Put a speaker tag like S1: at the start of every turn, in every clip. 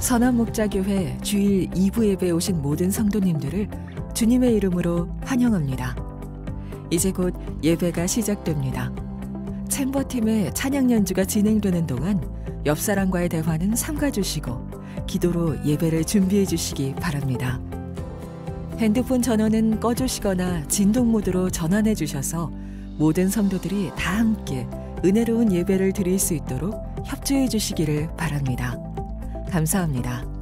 S1: 선한목자교회 주일 2부 예배에 오신 모든 성도님들을 주님의 이름으로 환영합니다. 이제 곧 예배가 시작됩니다. 챔버팀의 찬양 연주가 진행되는 동안 옆 사람과의 대화는 삼가주시고 기도로 예배를 준비해 주시기 바랍니다. 핸드폰 전원은 꺼주시거나 진동 모드로 전환해 주셔서 모든 성도들이 다 함께 은혜로운 예배를 드릴 수 있도록 협조해 주시기를 바랍니다. 감사합니다.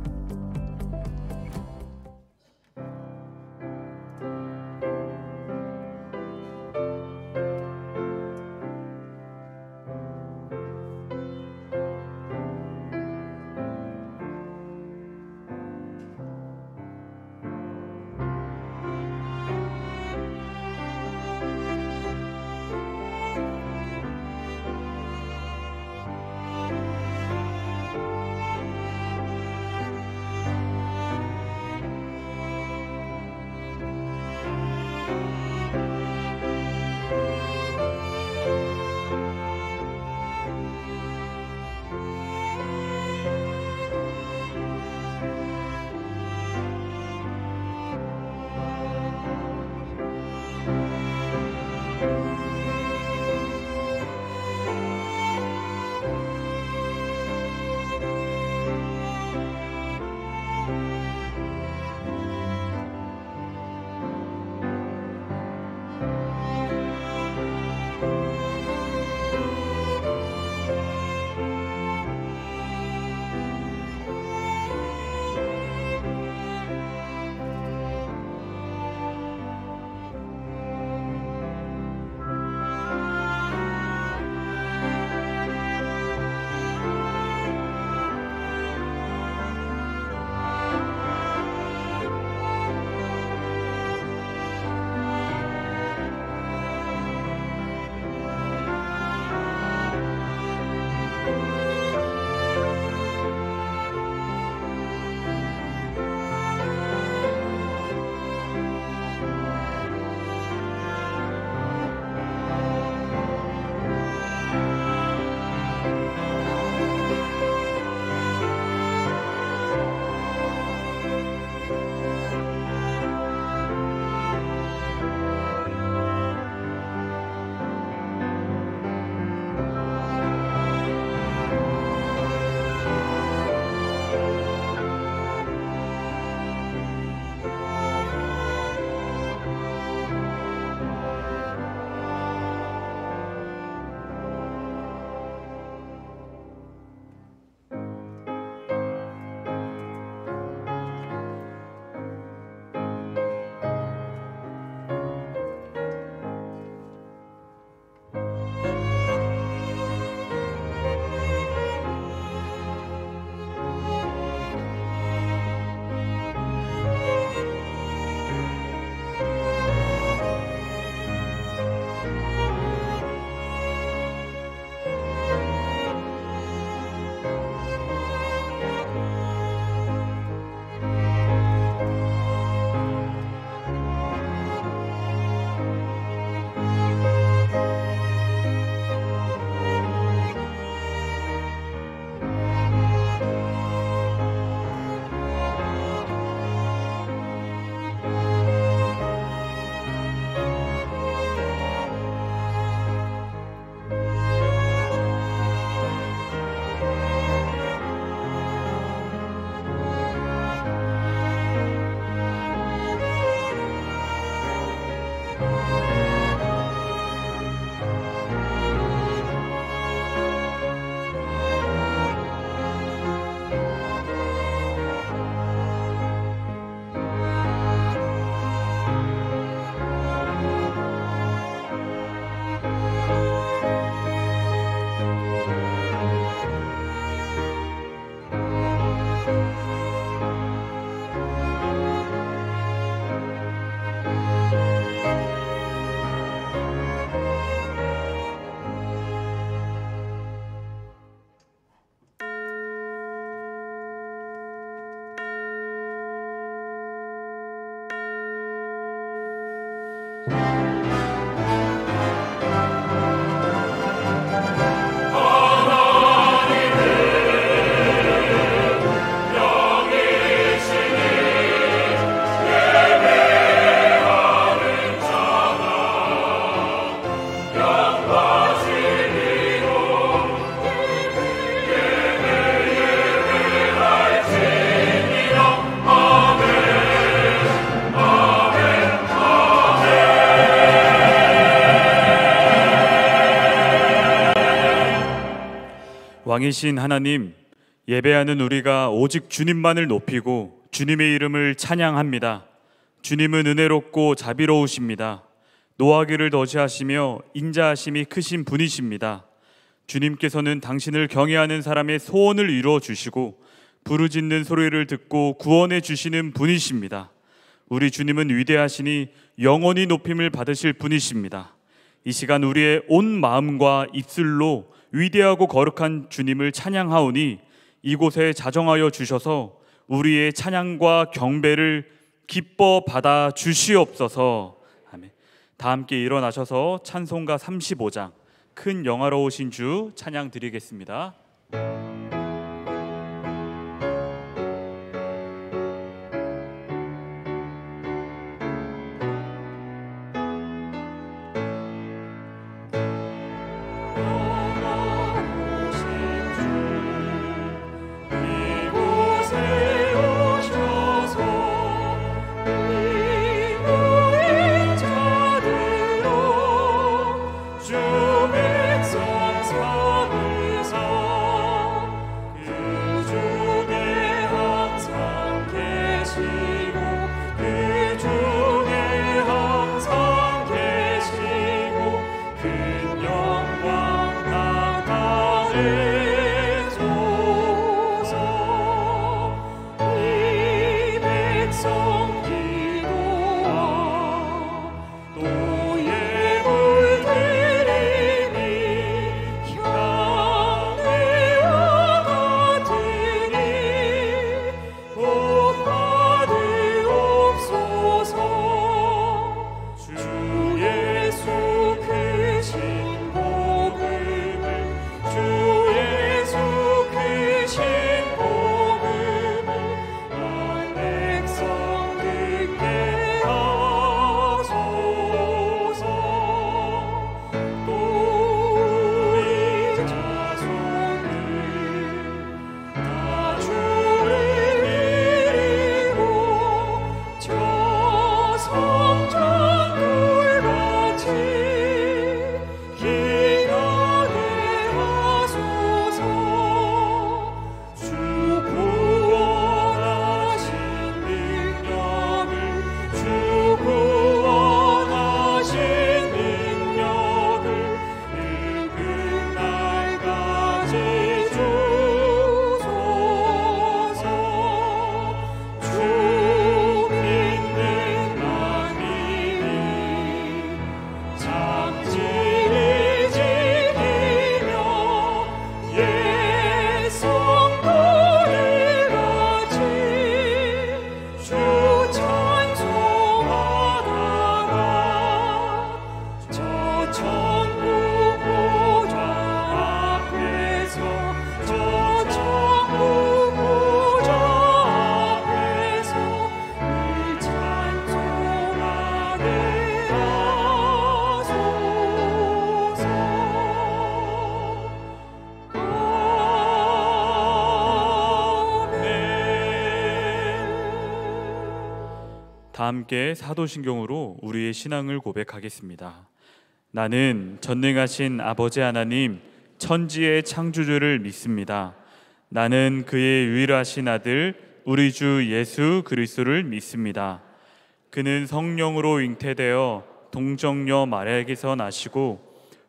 S2: 왕이신 하나님, 예배하는 우리가 오직 주님만을 높이고 주님의 이름을 찬양합니다. 주님은 은혜롭고 자비로우십니다. 노하기를 더시하시며 인자하심이 크신 분이십니다. 주님께서는 당신을 경외하는 사람의 소원을 이루어 주시고 부르짖는 소리를 듣고 구원해 주시는 분이십니다. 우리 주님은 위대하시니 영원히 높임을 받으실 분이십니다. 이 시간 우리의 온 마음과 입술로 위대하고 거룩한 주님을 찬양하오니 이곳에 자정하여 주셔서 우리의 찬양과 경배를 기뻐 받아 주시옵소서. 아멘. 다 함께 일어나셔서 찬송가 35장 큰 영화로우신 주 찬양 드리겠습니다. 다 함께 사도신경으로 우리의 신앙을 고백하겠습니다. 나는 전능하신 아버지 하나님 천지의 창조주를 믿습니다. 나는 그의 유일하신 아들 우리 주 예수 그리스도를 믿습니다. 그는 성령으로 잉태되어 동정녀 마리아에게서 나시고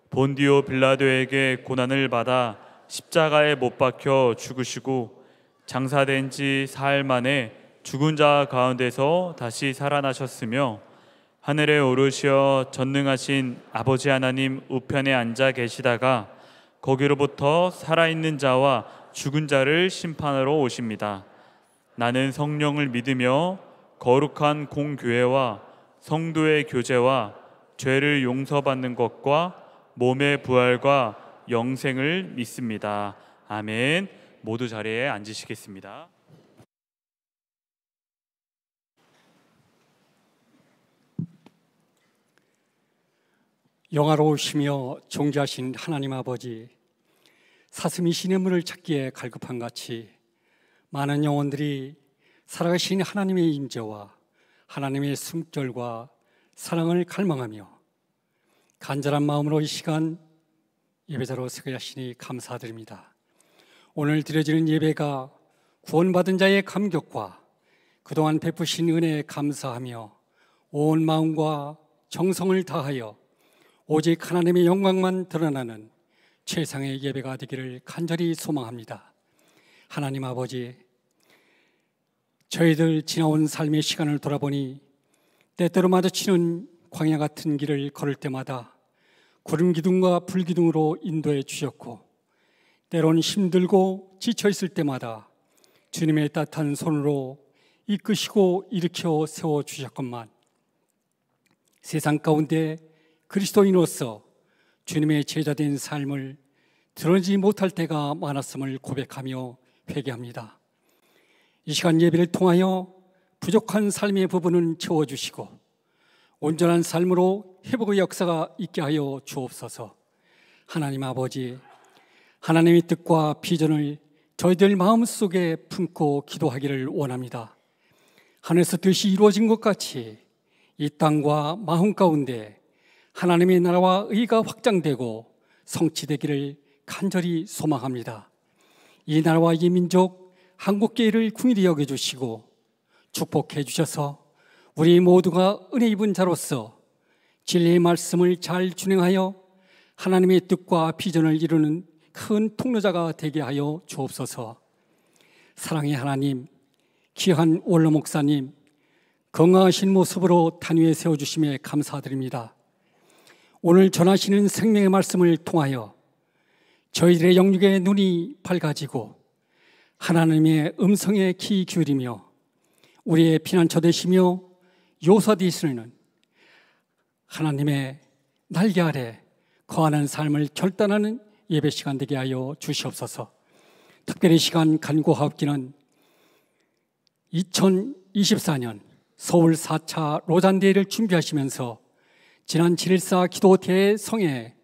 S2: 본디오 빌라도에게 고난을 받아 십자가에 못 박혀 죽으시고 장사된 지 사흘 만에 죽은 자 가운데서 다시 살아나셨으며 하늘에 오르시어 전능하신 아버지 하나님 우편에 앉아 계시다가 거기로부터 살아있는 자와 죽은 자를 심판하러 오십니다. 나는 성령을 믿으며 거룩한 공교회와 성도의 교제와 죄를 용서받는 것과 몸의 부활과 영생을 믿습니다. 아멘. 모두 자리에 앉으시겠습니다.
S3: 영화로우시며 존귀하신 하나님 아버지, 사슴이 신의 문을 찾기에 갈급한 같이 많은 영혼들이 살아가신 하나님의 임재와 하나님의 숨결과 사랑을 갈망하며 간절한 마음으로 이 시간 예배자로 서게 하시니 감사드립니다. 오늘 드려지는 예배가 구원받은 자의 감격과 그동안 베푸신 은혜에 감사하며 온 마음과 정성을 다하여 오직 하나님의 영광만 드러나는 최상의 예배가 되기를 간절히 소망합니다. 하나님 아버지, 저희들 지나온 삶의 시간을 돌아보니 때때로 마주치는 광야 같은 길을 걸을 때마다 구름 기둥과 불 기둥으로 인도해 주셨고, 때론 힘들고 지쳐 있을 때마다 주님의 따뜻한 손으로 이끄시고 일으켜 세워 주셨건만, 세상 가운데 그리스도인으로서 주님의 제자된 삶을 드러내지 못할 때가 많았음을 고백하며 회개합니다. 이 시간 예배를 통하여 부족한 삶의 부분은 채워주시고 온전한 삶으로 회복의 역사가 있게 하여 주옵소서. 하나님 아버지, 하나님의 뜻과 비전을 저희들 마음속에 품고 기도하기를 원합니다. 하늘에서 뜻이 이루어진 것 같이 이 땅과 마음 가운데 하나님의 나라와 의가 확장되고 성취되기를 간절히 소망합니다. 이 나라와 이 민족 한국교회를 긍휼히 여겨주시고 축복해 주셔서 우리 모두가 은혜 입은 자로서 진리의 말씀을 잘 준행하여 하나님의 뜻과 비전을 이루는 큰 통로자가 되게 하여 주옵소서. 사랑의 하나님, 귀한 원로 목사님, 건강하신 모습으로 단위에 세워주심에 감사드립니다. 오늘 전하시는 생명의 말씀을 통하여 저희들의 영육의 눈이 밝아지고 하나님의 음성에 귀 기울이며 우리의 피난처 되시며 요사 되시는 하나님의 날개 아래 거하는 삶을 결단하는 예배 시간 되게 하여 주시옵소서. 특별히 시간 간구하옵기는 2024년 서울 4차 로잔대회를 준비하시면서 지난 7.14 기도 대성에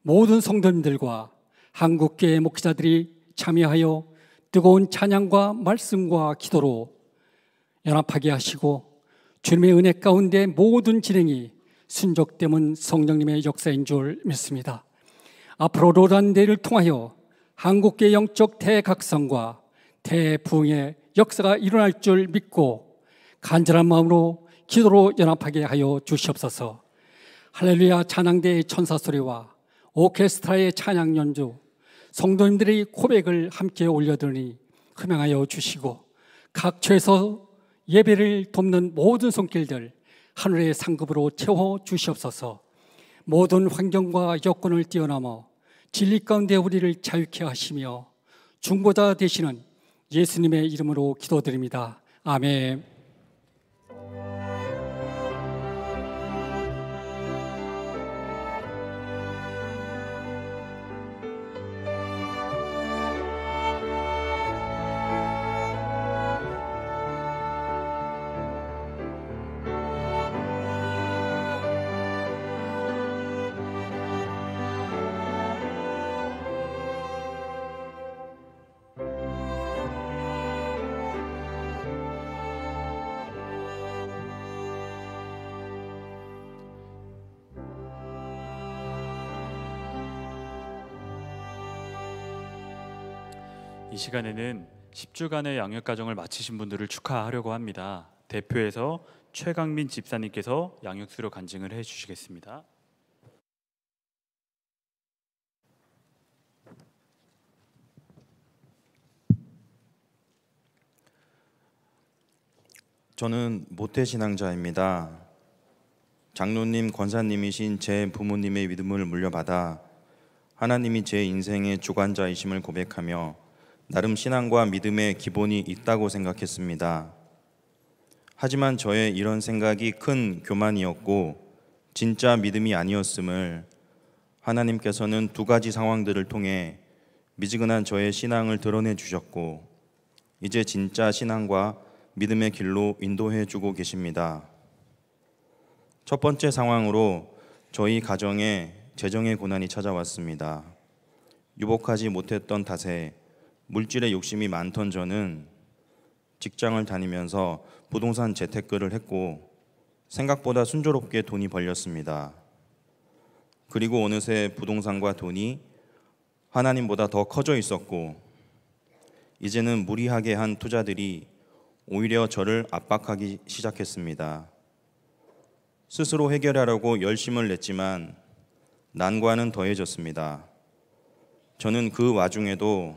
S3: 모든 성도님들과 한국교회 목회자들이 참여하여 뜨거운 찬양과 말씀과 기도로 연합하게 하시고 주님의 은혜 가운데 모든 진행이 순적됨은 성령님의 역사인 줄 믿습니다. 앞으로 로잔대회를 통하여 한국교회 영적 대각성과 대부흥의 역사가 일어날 줄 믿고 간절한 마음으로 기도로 연합하게 하여 주시옵소서. 할렐루야 찬양대의 천사소리와 오케스트라의 찬양 연주, 성도님들의 고백을 함께 올려드리니 흠양하여 주시고 각 처에서 예배를 돕는 모든 손길들 하늘의 상급으로 채워 주시옵소서. 모든 환경과 여건을 뛰어넘어 진리 가운데 우리를 자유케 하시며 중보자 되시는 예수님의 이름으로 기도드립니다. 아멘.
S2: 이 시간에는 10주간의 양육가정을 마치신 분들을 축하하려고 합니다. 대표에서 최강민 집사님께서 양육수료 간증을 해주시겠습니다.
S4: 저는 모태신앙자입니다. 장로님, 권사님이신 제 부모님의 믿음을 물려받아 하나님이 제 인생의 주관자이심을 고백하며 나름 신앙과 믿음의 기본이 있다고 생각했습니다. 하지만 저의 이런 생각이 큰 교만이었고 진짜 믿음이 아니었음을 하나님께서는 두 가지 상황들을 통해 미지근한 저의 신앙을 드러내 주셨고 이제 진짜 신앙과 믿음의 길로 인도해 주고 계십니다. 첫 번째 상황으로 저희 가정에 재정의 고난이 찾아왔습니다. 유복하지 못했던 탓에 물질에 욕심이 많던 저는 직장을 다니면서 부동산 재테크를 했고 생각보다 순조롭게 돈이 벌렸습니다. 그리고 어느새 부동산과 돈이 하나님보다 더 커져 있었고 이제는 무리하게 한 투자들이 오히려 저를 압박하기 시작했습니다. 스스로 해결하려고 열심을 냈지만 난관은 더해졌습니다. 저는 그 와중에도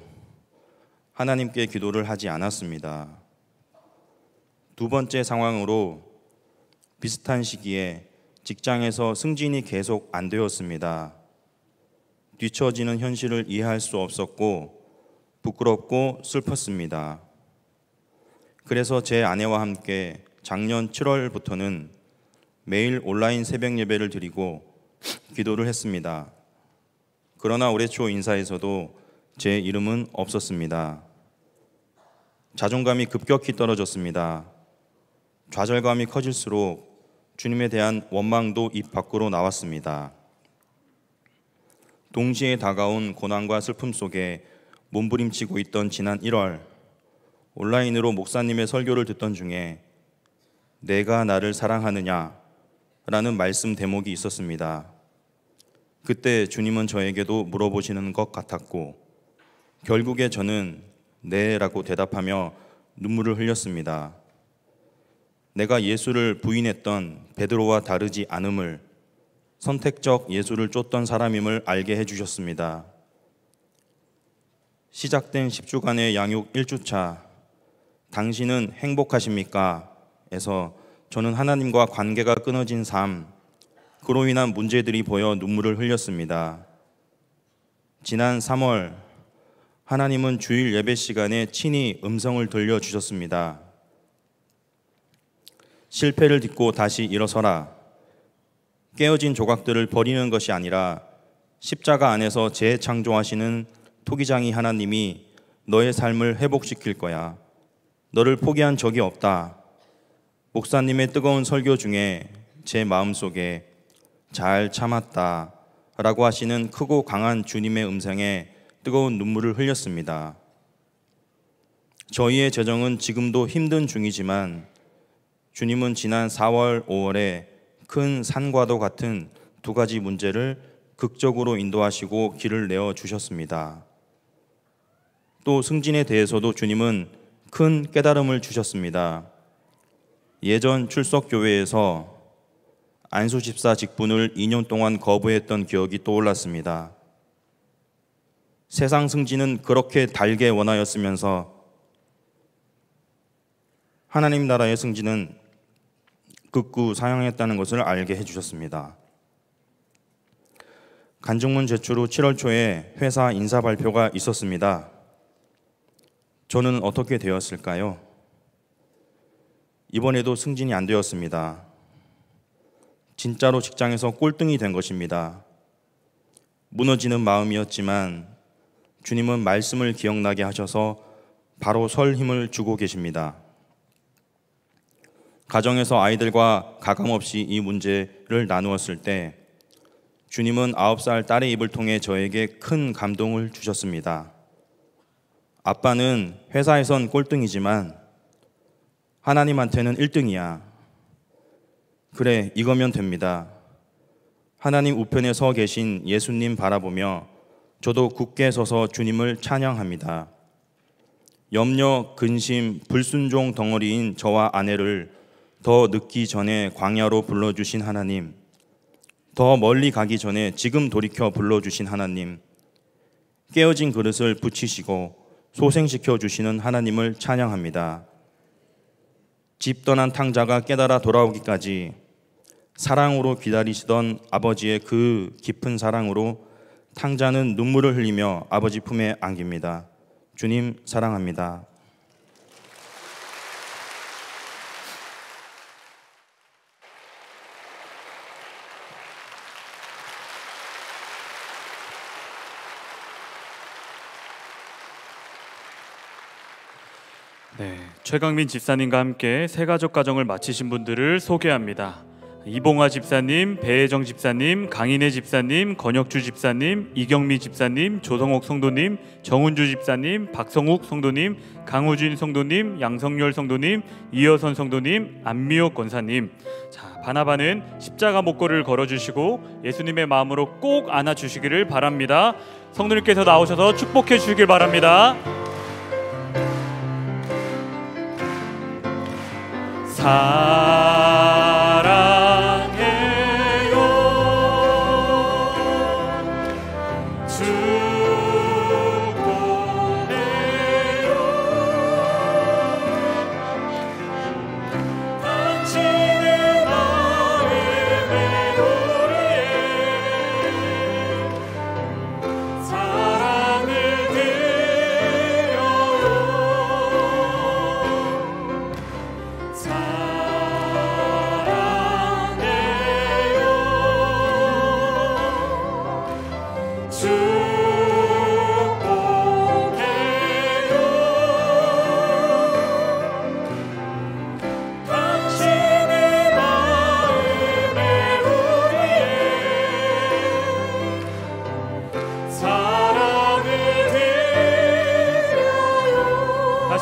S4: 하나님께 기도를 하지 않았습니다. 두 번째 상황으로 비슷한 시기에 직장에서 승진이 계속 안 되었습니다. 뒤처지는 현실을 이해할 수 없었고 부끄럽고 슬펐습니다. 그래서 제 아내와 함께 작년 7월부터는 매일 온라인 새벽 예배를 드리고 기도를 했습니다. 그러나 올해 초 인사에서도 제 이름은 없었습니다. 자존감이 급격히 떨어졌습니다. 좌절감이 커질수록 주님에 대한 원망도 입 밖으로 나왔습니다. 동시에 다가온 고난과 슬픔 속에 몸부림치고 있던 지난 1월, 온라인으로 목사님의 설교를 듣던 중에 내가 나를 사랑하느냐 라는 말씀 대목이 있었습니다. 그때 주님은 저에게도 물어보시는 것 같았고 결국에 저는 네 라고 대답하며 눈물을 흘렸습니다. 내가 예수를 부인했던 베드로와 다르지 않음을, 선택적 예수를 쫓던 사람임을 알게 해주셨습니다. 시작된 10주간의 양육 1주차, 당신은 행복하십니까? 에서 저는 하나님과 관계가 끊어진 삶, 그로 인한 문제들이 보여 눈물을 흘렸습니다. 지난 3월 하나님은 주일 예배 시간에 친히 음성을 들려주셨습니다. 실패를 딛고 다시 일어서라. 깨어진 조각들을 버리는 것이 아니라 십자가 안에서 재창조하시는 토기장이 하나님이 너의 삶을 회복시킬 거야. 너를 포기한 적이 없다. 목사님의 뜨거운 설교 중에 제 마음속에 잘 참았다 라고 하시는 크고 강한 주님의 음성에 뜨거운 눈물을 흘렸습니다. 저희의 재정은 지금도 힘든 중이지만 주님은 지난 4월, 5월에 큰 산과도 같은 두 가지 문제를 극적으로 인도하시고 길을 내어 주셨습니다. 또 승진에 대해서도 주님은 큰 깨달음을 주셨습니다. 예전 출석교회에서 안수집사 직분을 2년 동안 거부했던 기억이 떠올랐습니다. 세상 승진은 그렇게 달게 원하였으면서 하나님 나라의 승진은 극구 사양했다는 것을 알게 해주셨습니다. 간증문 제출 후 7월 초에 회사 인사 발표가 있었습니다. 저는 어떻게 되었을까요? 이번에도 승진이 안 되었습니다. 진짜로 직장에서 꼴등이 된 것입니다. 무너지는 마음이었지만 주님은 말씀을 기억나게 하셔서 바로 설 힘을 주고 계십니다. 가정에서 아이들과 가감없이 이 문제를 나누었을 때 주님은 9살 딸의 입을 통해 저에게 큰 감동을 주셨습니다. 아빠는 회사에선 꼴등이지만 하나님한테는 1등이야. 그래, 이거면 됩니다. 하나님 우편에 서 계신 예수님 바라보며 저도 굳게 서서 주님을 찬양합니다. 염려, 근심, 불순종 덩어리인 저와 아내를 더 늦기 전에 광야로 불러주신 하나님, 더 멀리 가기 전에 지금 돌이켜 불러주신 하나님, 깨어진 그릇을 붙이시고 소생시켜 주시는 하나님을 찬양합니다. 집 떠난 탕자가 깨달아 돌아오기까지 사랑으로 기다리시던 아버지의 그 깊은 사랑으로 탕자는 눈물을 흘리며 아버지 품에 안깁니다. 주님 사랑합니다.
S2: 네, 최강민 집사님과 함께 새가족 가정을 마치신 분들을 소개합니다. 이봉화 집사님, 배혜정 집사님, 강인혜 집사님, 권혁주 집사님, 이경미 집사님, 조성옥 성도님, 정은주 집사님, 박성욱 성도님, 강우진 성도님, 양성열 성도님, 이여선 성도님, 안미옥 권사님. 자, 바나바는 십자가 목걸이를 걸어주시고 예수님의 마음으로 꼭 안아주시기를 바랍니다. 성도님께서 나오셔서 축복해 주시길 바랍니다.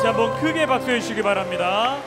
S2: 다시 한번 크게 박수해 주시기 바랍니다.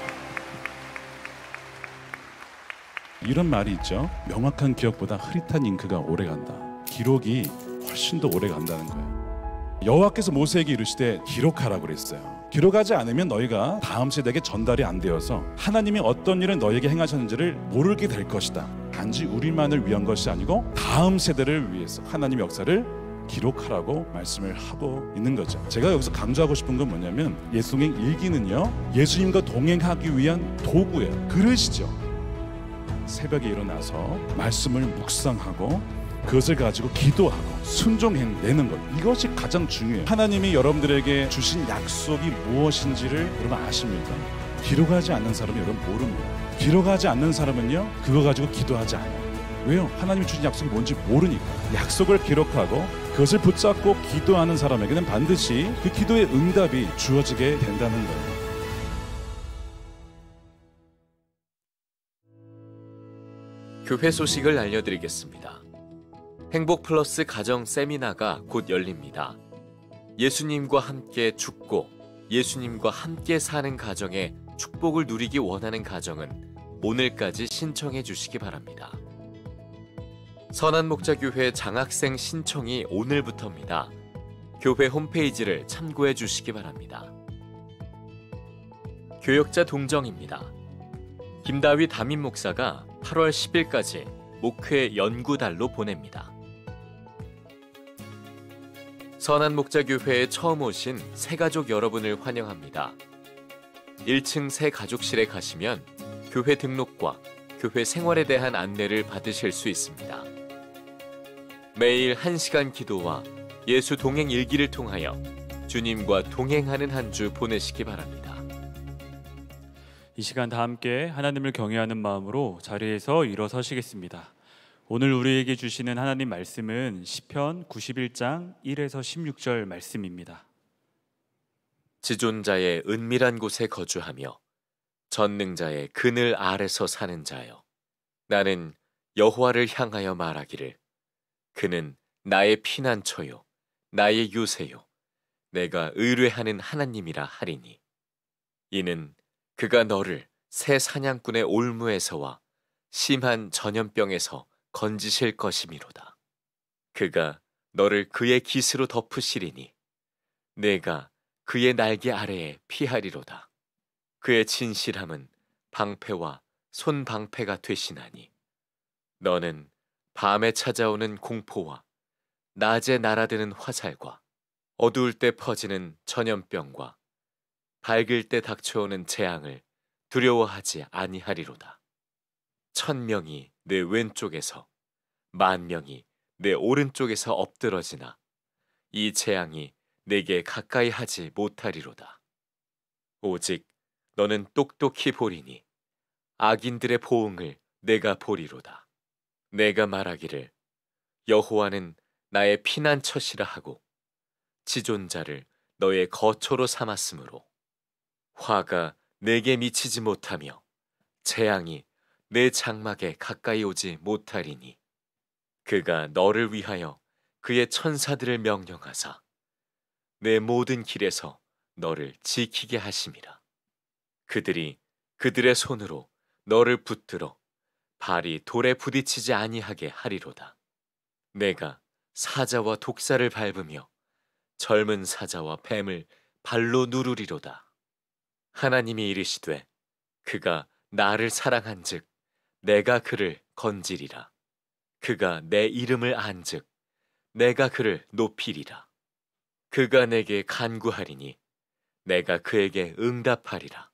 S5: 이런 말이 있죠. 명확한 기억보다 흐릿한 잉크가 오래간다. 기록이 훨씬 더 오래 간다는 거예요. 여호와께서 모세에게 이르시되 기록하라고 그랬어요. 기록하지 않으면 너희가 다음 세대에게 전달이 안 되어서 하나님이 어떤 일을 너희에게 행하셨는지를 모르게 될 것이다. 단지 우리만을 위한 것이 아니고 다음 세대를 위해서 하나님의 역사를 기록하라고 말씀을 하고 있는 거죠. 제가 여기서 강조하고 싶은 건 뭐냐면 예수동행 일기는요, 예수님과 동행하기 위한 도구예요. 그릇이죠. 새벽에 일어나서 말씀을 묵상하고 그것을 가지고 기도하고 순종해내는 것, 이것이 가장 중요해요. 하나님이 여러분들에게 주신 약속이 무엇인지를 여러분 아십니까? 기록하지 않는 사람은 여러분 모릅니다. 기록하지 않는 사람은요, 그거 가지고 기도하지 않아요. 왜요? 하나님이 주신 약속이 뭔지 모르니까. 약속을 기록하고 그것을 붙잡고 기도하는 사람에게는 반드시 그 기도의 응답이 주어지게 된다는 거예요.
S6: 교회 소식을 알려드리겠습니다. 행복 플러스 가정 세미나가 곧 열립니다. 예수님과 함께 죽고 예수님과 함께 사는 가정에 축복을 누리기 원하는 가정은 오늘까지 신청해 주시기 바랍니다. 선한목자교회 장학생 신청이 오늘부터입니다. 교회 홈페이지를 참고해 주시기 바랍니다. 교역자 동정입니다. 김다윗 담임 목사가 8월 10일까지 목회 연구달로 보냅니다. 선한목자교회에 처음 오신 새가족 여러분을 환영합니다. 1층 새가족실에 가시면 교회 등록과 교회 생활에 대한 안내를 받으실 수 있습니다. 매일 1시간 기도와 예수 동행 일기를 통하여 주님과 동행하는 한 주 보내시기 바랍니다.
S2: 이 시간 다 함께 하나님을 경외하는 마음으로 자리에서 일어서시겠습니다. 오늘 우리에게 주시는 하나님 말씀은 시편 91장 1에서 16절 말씀입니다.
S6: 지존자의 은밀한 곳에 거주하며 전능자의 그늘 아래서 사는 자여, 나는 여호와를 향하여 말하기를 그는 나의 피난처요 나의 요새요 내가 의뢰하는 하나님이라 하리니, 이는 그가 너를 새 사냥꾼의 올무에서와 심한 전염병에서 건지실 것이미로다. 그가 너를 그의 깃으로 덮으시리니 내가 그의 날개 아래에 피하리로다. 그의 진실함은 방패와 손방패가 되시나니 너는 밤에 찾아오는 공포와 낮에 날아드는 화살과 어두울 때 퍼지는 전염병과 밝을 때 닥쳐오는 재앙을 두려워하지 아니하리로다. 1000명이 내 왼쪽에서 10,000명이 내 오른쪽에서 엎드러지나 이 재앙이 내게 가까이 하지 못하리로다. 오직 너는 똑똑히 보리니 악인들의 보응을 내가 보리로다. 내가 말하기를 여호와는 나의 피난처시라 하고 지존자를 너의 거처로 삼았으므로 화가 내게 미치지 못하며 재앙이 내 장막에 가까이 오지 못하리니, 그가 너를 위하여 그의 천사들을 명령하사 내 모든 길에서 너를 지키게 하심이라. 그들이 그들의 손으로 너를 붙들어 발이 돌에 부딪히지 아니하게 하리로다. 내가 사자와 독사를 밟으며 젊은 사자와 뱀을 발로 누르리로다. 하나님이 이르시되 그가 나를 사랑한즉 내가 그를 건지리라. 그가 내 이름을 안즉 내가 그를 높이리라. 그가 내게 간구하리니 내가 그에게 응답하리라.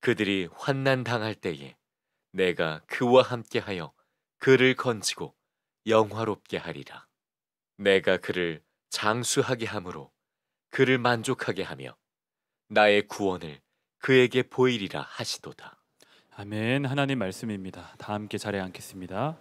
S6: 그들이 환난 당할 때에 내가 그와 함께하여 그를 건지고 영화롭게 하리라. 내가 그를 장수하게 함으로 그를 만족하게 하며 나의 구원을 그에게 보이리라 하시도다.
S2: 아멘. 하나님 말씀입니다. 다 함께 자리에 앉겠습니다.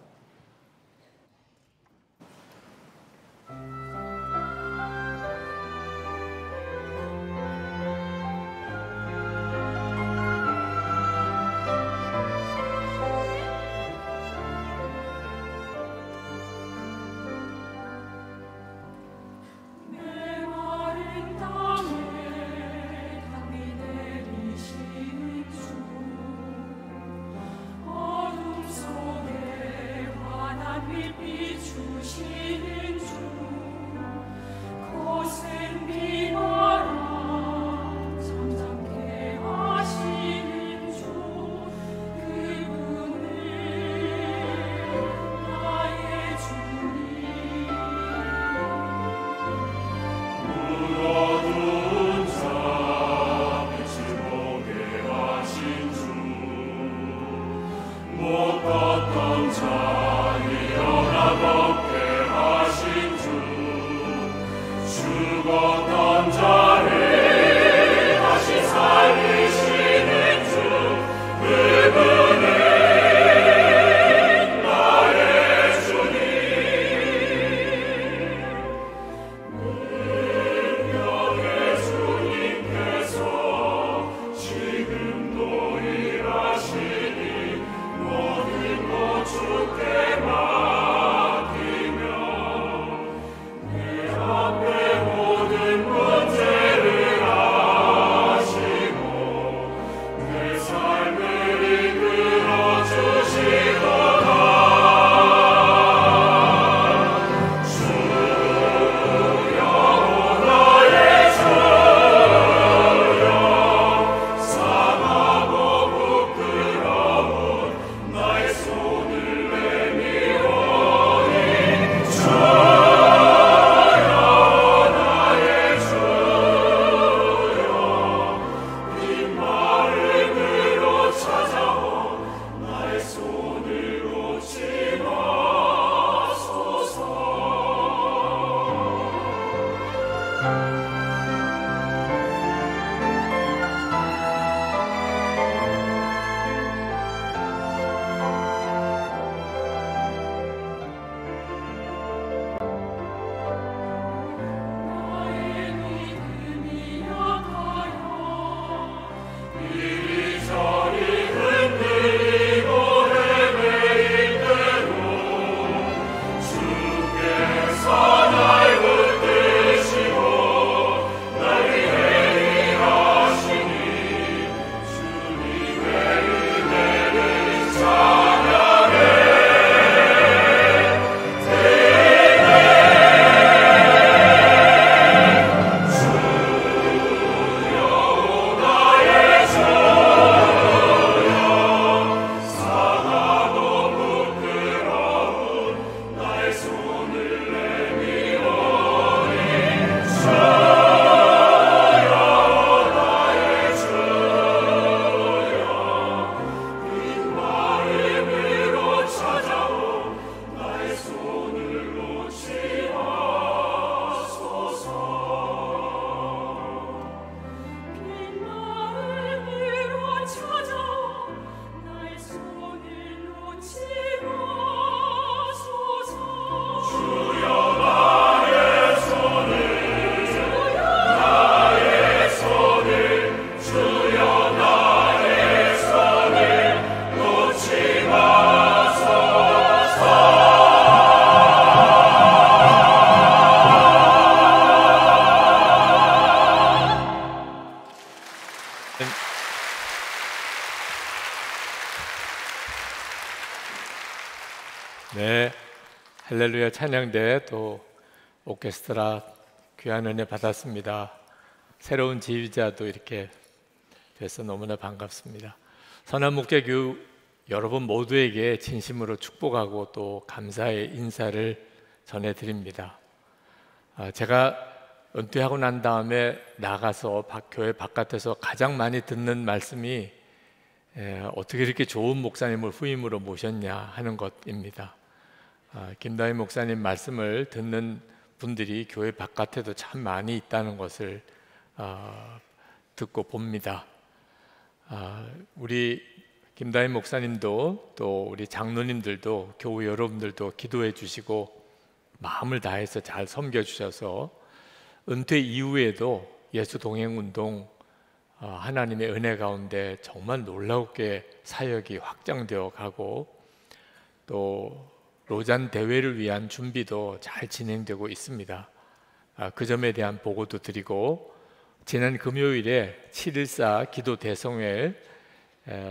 S7: 네, 할렐루야 찬양대 또 오케스트라 귀한 은혜 받았습니다. 새로운 지휘자도 이렇게 돼서 너무나 반갑습니다. 선한목자교회 여러분 모두에게 진심으로 축복하고 또 감사의 인사를 전해드립니다. 제가 은퇴하고 난 다음에 나가서 교회 바깥에서 가장 많이 듣는 말씀이 어떻게 이렇게 좋은 목사님을 후임으로 모셨냐 하는 것입니다. 김다희 목사님 말씀을 듣는 분들이 교회 바깥에도 참 많이 있다는 것을 듣고 봅니다. 우리 김다희 목사님도 또 우리 장로님들도 교우 여러분들도 기도해 주시고 마음을 다해서 잘 섬겨 주셔서 은퇴 이후에도 예수 동행 운동 하나님의 은혜 가운데 정말 놀랍게 사역이 확장되어 가고 또 로잔 대회를 위한 준비도 잘 진행되고 있습니다. 그 점에 대한 보고도 드리고 지난 금요일에 7.14 기도 대성회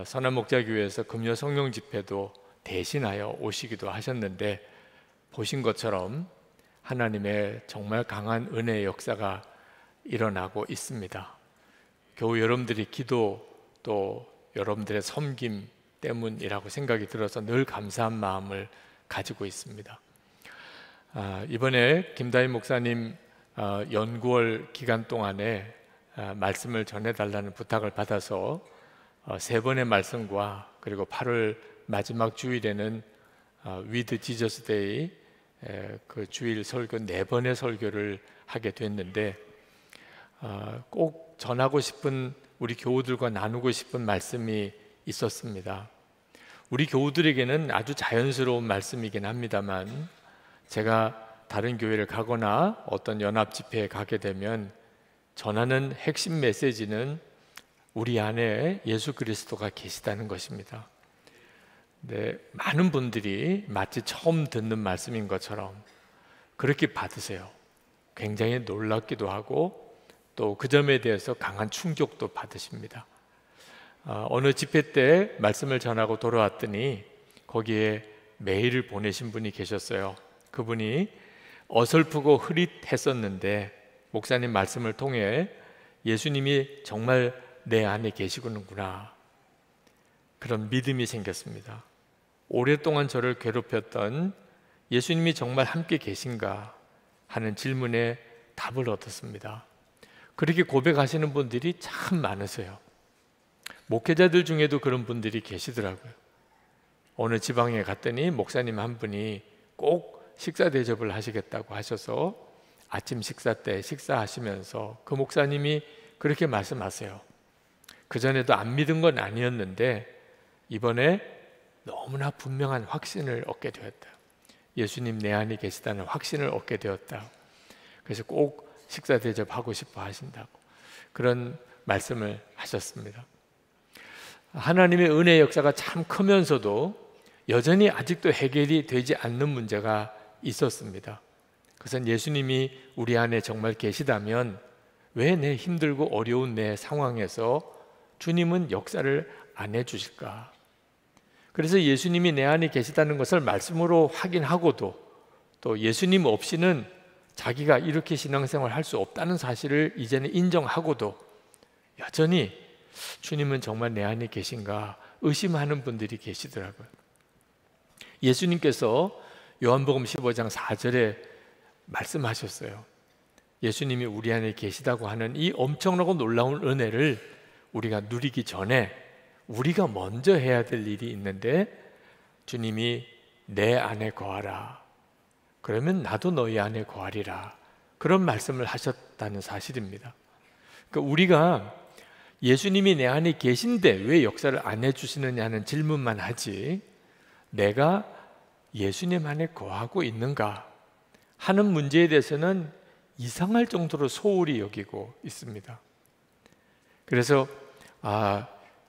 S7: 선한목자교회에서 금요 성령 집회도 대신하여 오시기도 하셨는데 보신 것처럼 하나님의 정말 강한 은혜의 역사가 일어나고 있습니다. 교우 여러분들이 기도 또 여러분들의 섬김 때문이라고 생각이 들어서 늘 감사한 마음을 가지고 있습니다. 이번에 김다희 목사님 연구월 기간 동안에 말씀을 전해달라는 부탁을 받아서 3번의 말씀과 그리고 8월 마지막 주일에는 위드 지저스 데이 그 주일 설교 4번의 설교를 하게 됐는데 꼭 전하고 싶은 우리 교우들과 나누고 싶은 말씀이 있었습니다. 우리 교우들에게는 아주 자연스러운 말씀이긴 합니다만 제가 다른 교회를 가거나 어떤 연합 집회에 가게 되면 전하는 핵심 메시지는 우리 안에 예수 그리스도가 계시다는 것입니다. 네, 많은 분들이 마치 처음 듣는 말씀인 것처럼 그렇게 받으세요. 굉장히 놀랍기도 하고 또 그 점에 대해서 강한 충격도 받으십니다. 어느 집회 때 말씀을 전하고 돌아왔더니 거기에 메일을 보내신 분이 계셨어요. 그분이 어설프고 흐릿했었는데 목사님 말씀을 통해 예수님이 정말 내 안에 계시구나 그런 믿음이 생겼습니다. 오랫동안 저를 괴롭혔던 예수님이 정말 함께 계신가 하는 질문에 답을 얻었습니다. 그렇게 고백하시는 분들이 참 많으세요. 목회자들 중에도 그런 분들이 계시더라고요. 어느 지방에 갔더니 목사님 한 분이 꼭 식사 대접을 하시겠다고 하셔서 아침 식사 때 식사하시면서 그 목사님이 그렇게 말씀하세요. 그전에도 안 믿은 건 아니었는데 이번에 너무나 분명한 확신을 얻게 되었다. 예수님 내 안에 계시다는 확신을 얻게 되었다. 그래서 꼭 식사 대접하고 싶어 하신다고 그런 말씀을 하셨습니다. 하나님의 은혜의 역사가 참 크면서도 여전히 아직도 해결이 되지 않는 문제가 있었습니다. 그것은 예수님이 우리 안에 정말 계시다면 왜 내 힘들고 어려운 내 상황에서 주님은 역사를 안 해주실까? 그래서 예수님이 내 안에 계시다는 것을 말씀으로 확인하고도 또 예수님 없이는 자기가 이렇게 신앙생활을 할 수 없다는 사실을 이제는 인정하고도 여전히 주님은 정말 내 안에 계신가 의심하는 분들이 계시더라고요. 예수님께서 요한복음 15장 4절에 말씀하셨어요. 예수님이 우리 안에 계시다고 하는 이 엄청나고 놀라운 은혜를 우리가 누리기 전에 우리가 먼저 해야 될 일이 있는데 주님이 내 안에 거하라. 그러면 나도 너희 안에 거하리라. 그런 말씀을 하셨다는 사실입니다. 그러니까 우리가 예수님이 내 안에 계신데 왜 역사를 안 해주시느냐는 질문만 하지 내가 예수님 안에 거하고 있는가 하는 문제에 대해서는 이상할 정도로 소홀히 여기고 있습니다. 그래서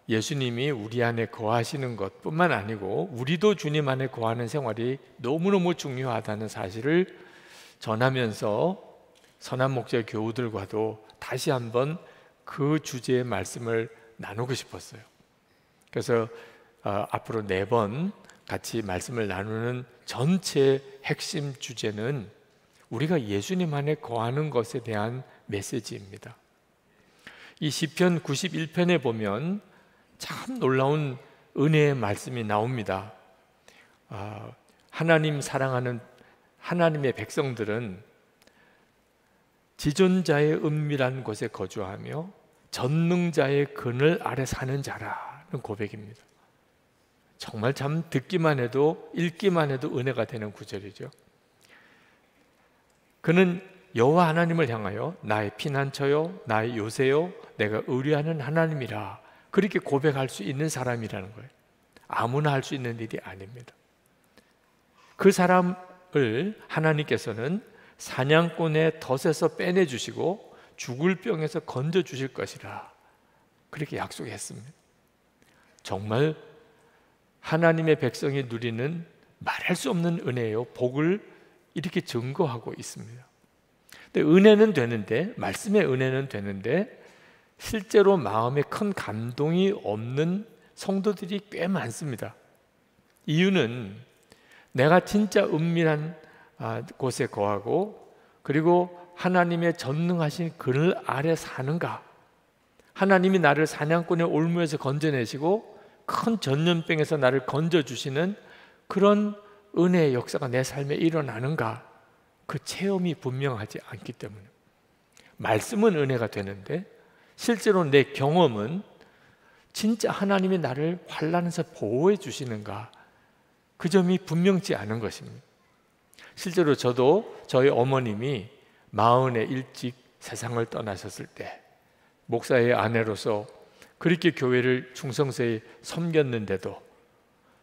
S7: 예수님이 우리 안에 거하시는 것뿐만 아니고 우리도 주님 안에 거하는 생활이 너무너무 중요하다는 사실을 전하면서 선한목자 교우들과도 다시 한번 그 주제의 말씀을 나누고 싶었어요. 그래서 앞으로 4번 같이 말씀을 나누는 전체 핵심 주제는 우리가 예수님 안에 거하는 것에 대한 메시지입니다. 이 시편 91편에 보면 참 놀라운 은혜의 말씀이 나옵니다. 하나님 사랑하는 하나님의 백성들은 지존자의 은밀한 곳에 거주하며 전능자의 그늘 아래 사는 자라는 고백입니다. 정말 참 듣기만 해도 읽기만 해도 은혜가 되는 구절이죠. 그는 여호와 하나님을 향하여 나의 피난처요 나의 요새요 내가 의뢰하는 하나님이라 그렇게 고백할 수 있는 사람이라는 거예요. 아무나 할 수 있는 일이 아닙니다. 그 사람을 하나님께서는 사냥꾼의 덫에서 빼내주시고 죽을 병에서 건져주실 것이라 그렇게 약속했습니다. 정말 하나님의 백성이 누리는 말할 수 없는 은혜요 복을 이렇게 증거하고 있습니다. 근데 은혜는 되는데, 말씀의 은혜는 되는데 실제로 마음에 큰 감동이 없는 성도들이 꽤 많습니다. 이유는 내가 진짜 은밀한 곳에 거하고 그리고 하나님의 전능하신 그늘 아래 사는가, 하나님이 나를 사냥꾼의 올무에서 건져내시고 큰 전염병에서 나를 건져주시는 그런 은혜의 역사가 내 삶에 일어나는가, 그 체험이 분명하지 않기 때문에 말씀은 은혜가 되는데 실제로 내 경험은 진짜 하나님이 나를 환난에서 보호해 주시는가, 그 점이 분명치 않은 것입니다. 실제로 저도 저희 어머님이 40에 일찍 세상을 떠나셨을 때 목사의 아내로서 그렇게 교회를 충성스레 섬겼는데도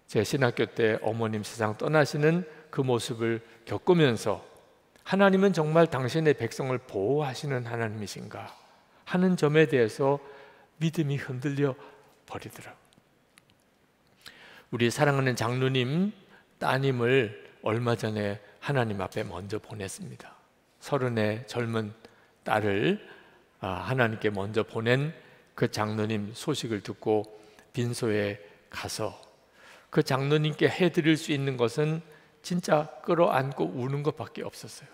S7: 제 신학교 때 어머님 세상 떠나시는 그 모습을 겪으면서 하나님은 정말 당신의 백성을 보호하시는 하나님이신가 하는 점에 대해서 믿음이 흔들려 버리더라고요. 우리 사랑하는 장로님 따님을 얼마 전에 하나님 앞에 먼저 보냈습니다. 30의 젊은 딸을 하나님께 먼저 보낸 그 장로님 소식을 듣고 빈소에 가서 그 장로님께 해드릴 수 있는 것은 진짜 끌어안고 우는 것밖에 없었어요.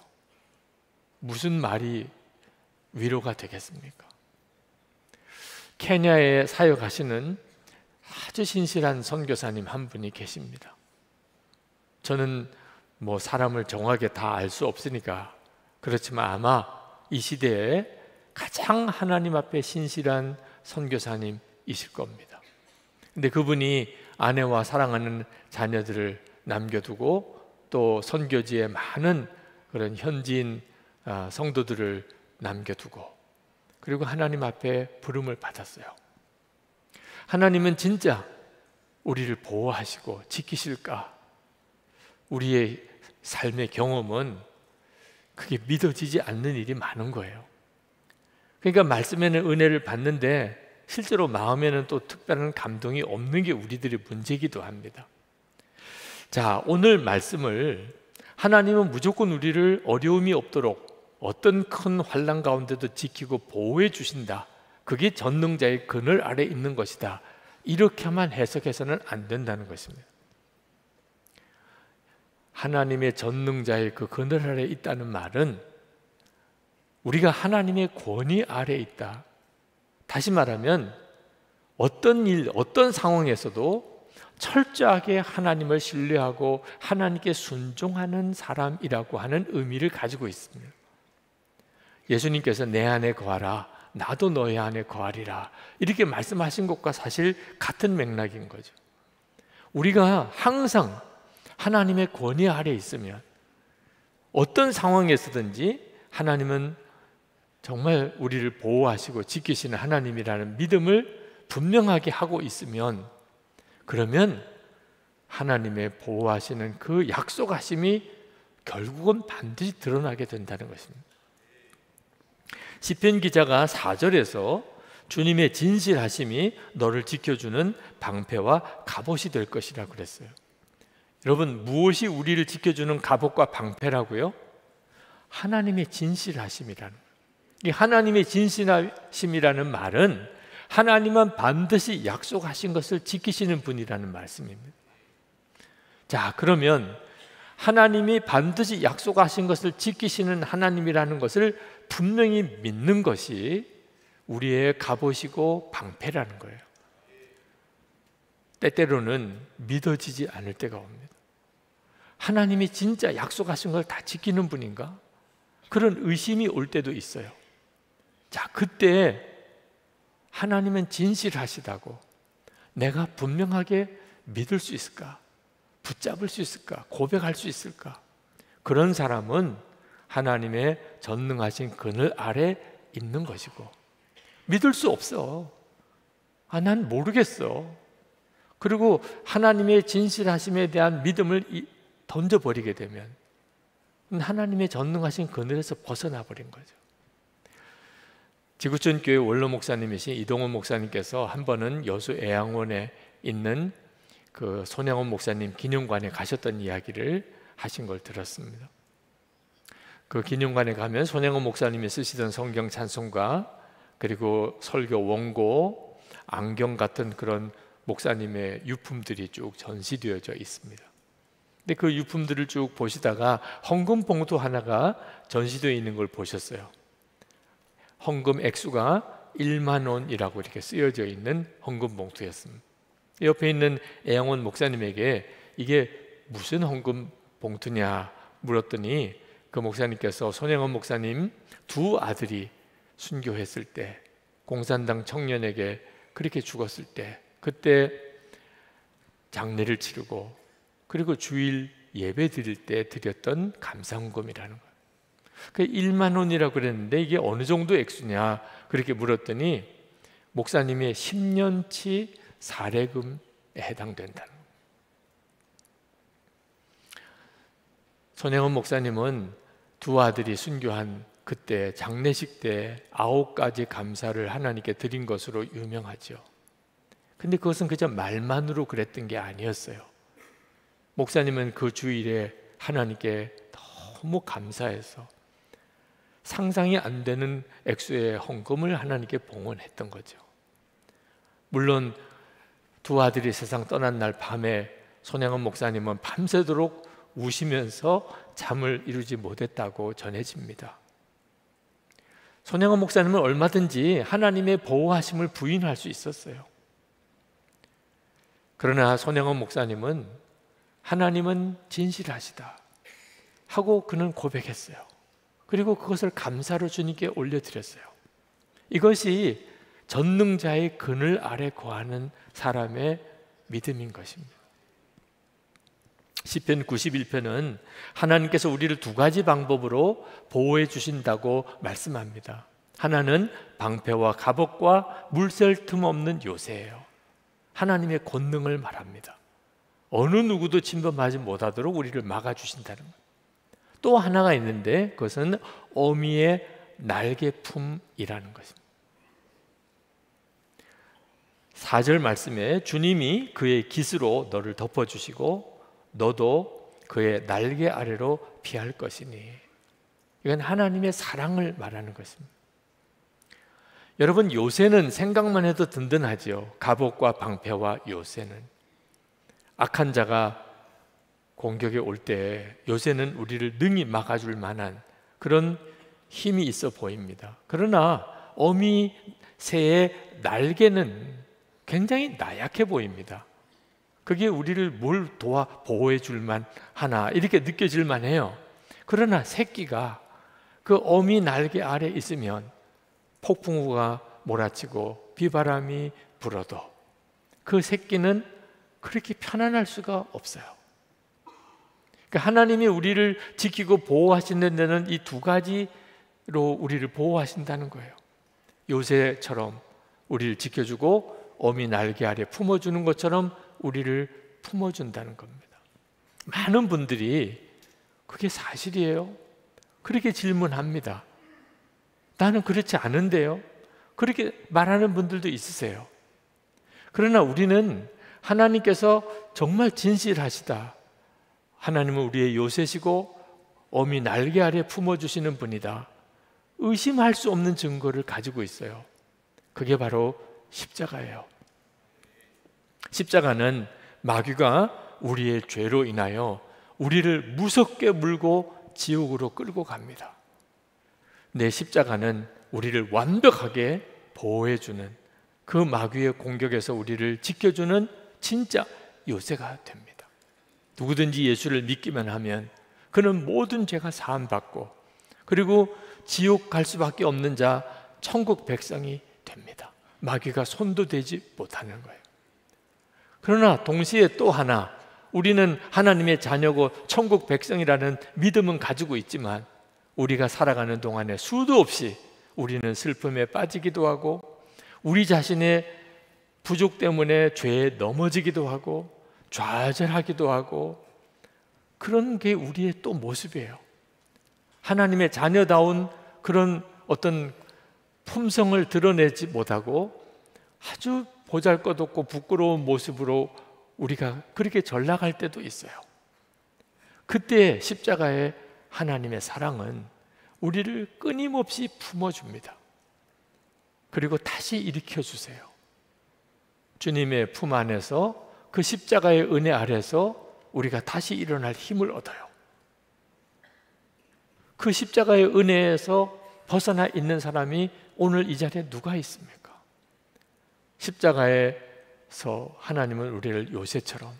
S7: 무슨 말이 위로가 되겠습니까? 케냐에 사역하시는 아주 신실한 선교사님 한 분이 계십니다. 저는 뭐 사람을 정확하게 다 알 수 없으니까 그렇지만 아마 이 시대에 가장 하나님 앞에 신실한 선교사님이실 겁니다. 근데 그분이 아내와 사랑하는 자녀들을 남겨두고 또 선교지에 많은 그런 현지인 성도들을 남겨두고 그리고 하나님 앞에 부름을 받았어요. 하나님은 진짜 우리를 보호하시고 지키실까? 우리의 삶의 경험은 그게 믿어지지 않는 일이 많은 거예요. 그러니까 말씀에는 은혜를 받는데 실제로 마음에는 또 특별한 감동이 없는 게 우리들의 문제이기도 합니다. 자, 오늘 말씀을 하나님은 무조건 우리를 어려움이 없도록 어떤 큰 환난 가운데도 지키고 보호해 주신다. 그게 전능자의 그늘 아래 있는 것이다. 이렇게만 해석해서는 안 된다는 것입니다. 하나님의 전능자의 그 그늘 아래 있다는 말은 우리가 하나님의 권위 아래 있다. 다시 말하면 어떤 일, 어떤 상황에서도 철저하게 하나님을 신뢰하고 하나님께 순종하는 사람이라고 하는 의미를 가지고 있습니다. 예수님께서 내 안에 거하라, 나도 너희 안에 거하리라, 이렇게 말씀하신 것과 사실 같은 맥락인 거죠. 우리가 항상 하나님의 권위 아래 있으면 어떤 상황에서든지 하나님은 정말 우리를 보호하시고 지키시는 하나님이라는 믿음을 분명하게 하고 있으면, 그러면 하나님의 보호하시는 그 약속하심이 결국은 반드시 드러나게 된다는 것입니다. 시편 기자가 4절에서 주님의 진실하심이 너를 지켜주는 방패와 갑옷이 될 것이라고 그랬어요. 여러분, 무엇이 우리를 지켜주는 갑옷과 방패라고요? 하나님의 진실하심이라는 거예요. 이 하나님의 진실하심이라는 말은 하나님은 반드시 약속하신 것을 지키시는 분이라는 말씀입니다. 자, 그러면 하나님이 반드시 약속하신 것을 지키시는 하나님이라는 것을 분명히 믿는 것이 우리의 갑옷이고 방패라는 거예요. 때때로는 믿어지지 않을 때가 옵니다. 하나님이 진짜 약속하신 걸 다 지키는 분인가? 그런 의심이 올 때도 있어요. 자, 그때 하나님은 진실하시다고 내가 분명하게 믿을 수 있을까? 붙잡을 수 있을까? 고백할 수 있을까? 그런 사람은 하나님의 전능하신 그늘 아래 있는 것이고, 믿을 수 없어. 난 모르겠어. 그리고 하나님의 진실하심에 대한 믿음을 던져버리게 되면 하나님의 전능하신 그늘에서 벗어나 버린 거죠. 지구촌 교회 원로 목사님이신 이동원 목사님께서 한 번은 여수 애양원에 있는 그 손양원 목사님 기념관에 가셨던 이야기를 하신 걸 들었습니다. 그 기념관에 가면 손양원 목사님이 쓰시던 성경 찬송가, 그리고 설교 원고, 안경 같은 그런 목사님의 유품들이 쭉 전시되어져 있습니다. 근데 그 유품들을 쭉 보시다가 헌금 봉투 하나가 전시되어 있는 걸 보셨어요. 헌금 액수가 1만 원이라고 이렇게 쓰여져 있는 헌금 봉투였습니다. 옆에 있는 애양원 목사님에게 이게 무슨 헌금 봉투냐 물었더니 그 목사님께서 손양원 목사님 두 아들이 순교했을 때, 공산당 청년에게 그렇게 죽었을 때, 그때 장례를 치르고 그리고 주일 예배 드릴 때 드렸던 감사헌금이라는 거예요. 그 1만 원이라고 그랬는데 이게 어느 정도 액수냐 그렇게 물었더니 목사님의 10년치 사례금에 해당된다는 거예요. 손양원 목사님은 두 아들이 순교한 그때 장례식 때 9가지 감사를 하나님께 드린 것으로 유명하죠. 근데 그것은 그저 말만으로 그랬던 게 아니었어요. 목사님은 그 주일에 하나님께 너무 감사해서 상상이 안 되는 액수의 헌금을 하나님께 봉헌했던 거죠. 물론 두 아들이 세상 떠난 날 밤에 손양원 목사님은 밤새도록 우시면서 잠을 이루지 못했다고 전해집니다. 손양원 목사님은 얼마든지 하나님의 보호하심을 부인할 수 있었어요. 그러나 손양원 목사님은 하나님은 진실하시다 하고 그는 고백했어요. 그리고 그것을 감사로 주님께 올려드렸어요. 이것이 전능자의 그늘 아래 거하는 사람의 믿음인 것입니다. 시편 91편은 하나님께서 우리를 두 가지 방법으로 보호해 주신다고 말씀합니다. 하나는 방패와 갑옷과 물샐 틈 없는 요새예요. 하나님의 권능을 말합니다. 어느 누구도 침범하지 못하도록 우리를 막아주신다는 거예요. 또 하나가 있는데 그것은 어미의 날개품이라는 것입니다. 4절 말씀에 주님이 그의 깃으로 너를 덮어주시고 너도 그의 날개 아래로 피할 것이니, 이건 하나님의 사랑을 말하는 것입니다. 여러분, 요새는 생각만 해도 든든하죠. 갑옷과 방패와 요새는. 악한 자가 공격에 올 때 요새는 우리를 능히 막아줄 만한 그런 힘이 있어 보입니다. 그러나 어미 새의 날개는 굉장히 나약해 보입니다. 그게 우리를 뭘 도와 보호해 줄만 하나 이렇게 느껴질만 해요. 그러나 새끼가 그 어미 날개 아래 있으면 폭풍우가 몰아치고 비바람이 불어도 그 새끼는 그렇게 편안할 수가 없어요. 그러니까 하나님이 우리를 지키고 보호하시는 데는 이 두 가지로 우리를 보호하신다는 거예요. 요새처럼 우리를 지켜주고 어미 날개 아래 품어주는 것처럼 우리를 품어준다는 겁니다. 많은 분들이 그게 사실이에요? 그렇게 질문합니다. 나는 그렇지 않은데요? 그렇게 말하는 분들도 있으세요. 그러나 우리는 하나님께서 정말 진실하시다, 하나님은 우리의 요새시고 어미 날개 아래 품어주시는 분이다, 의심할 수 없는 증거를 가지고 있어요. 그게 바로 십자가예요. 십자가는 마귀가 우리의 죄로 인하여 우리를 무섭게 물고 지옥으로 끌고 갑니다. 내 십자가는 우리를 완벽하게 보호해주는, 그 마귀의 공격에서 우리를 지켜주는 진짜 요새가 됩니다. 누구든지 예수를 믿기만 하면 그는 모든 죄가 사함받고 그리고 지옥 갈 수밖에 없는 자 천국 백성이 됩니다. 마귀가 손도 대지 못하는 거예요. 그러나 동시에 또 하나, 우리는 하나님의 자녀고 천국 백성이라는 믿음은 가지고 있지만 우리가 살아가는 동안에 수도 없이 우리는 슬픔에 빠지기도 하고 우리 자신의 부족 때문에 죄에 넘어지기도 하고 좌절하기도 하고 그런 게 우리의 또 모습이에요. 하나님의 자녀다운 그런 어떤 품성을 드러내지 못하고 아주 보잘것없고 부끄러운 모습으로 우리가 그렇게 전락할 때도 있어요. 그때 십자가의 하나님의 사랑은 우리를 끊임없이 품어줍니다. 그리고 다시 일으켜주세요. 주님의 품 안에서 그 십자가의 은혜 아래서 우리가 다시 일어날 힘을 얻어요. 그 십자가의 은혜에서 벗어나 있는 사람이 오늘 이 자리에 누가 있습니까? 십자가에서 하나님은 우리를 요새처럼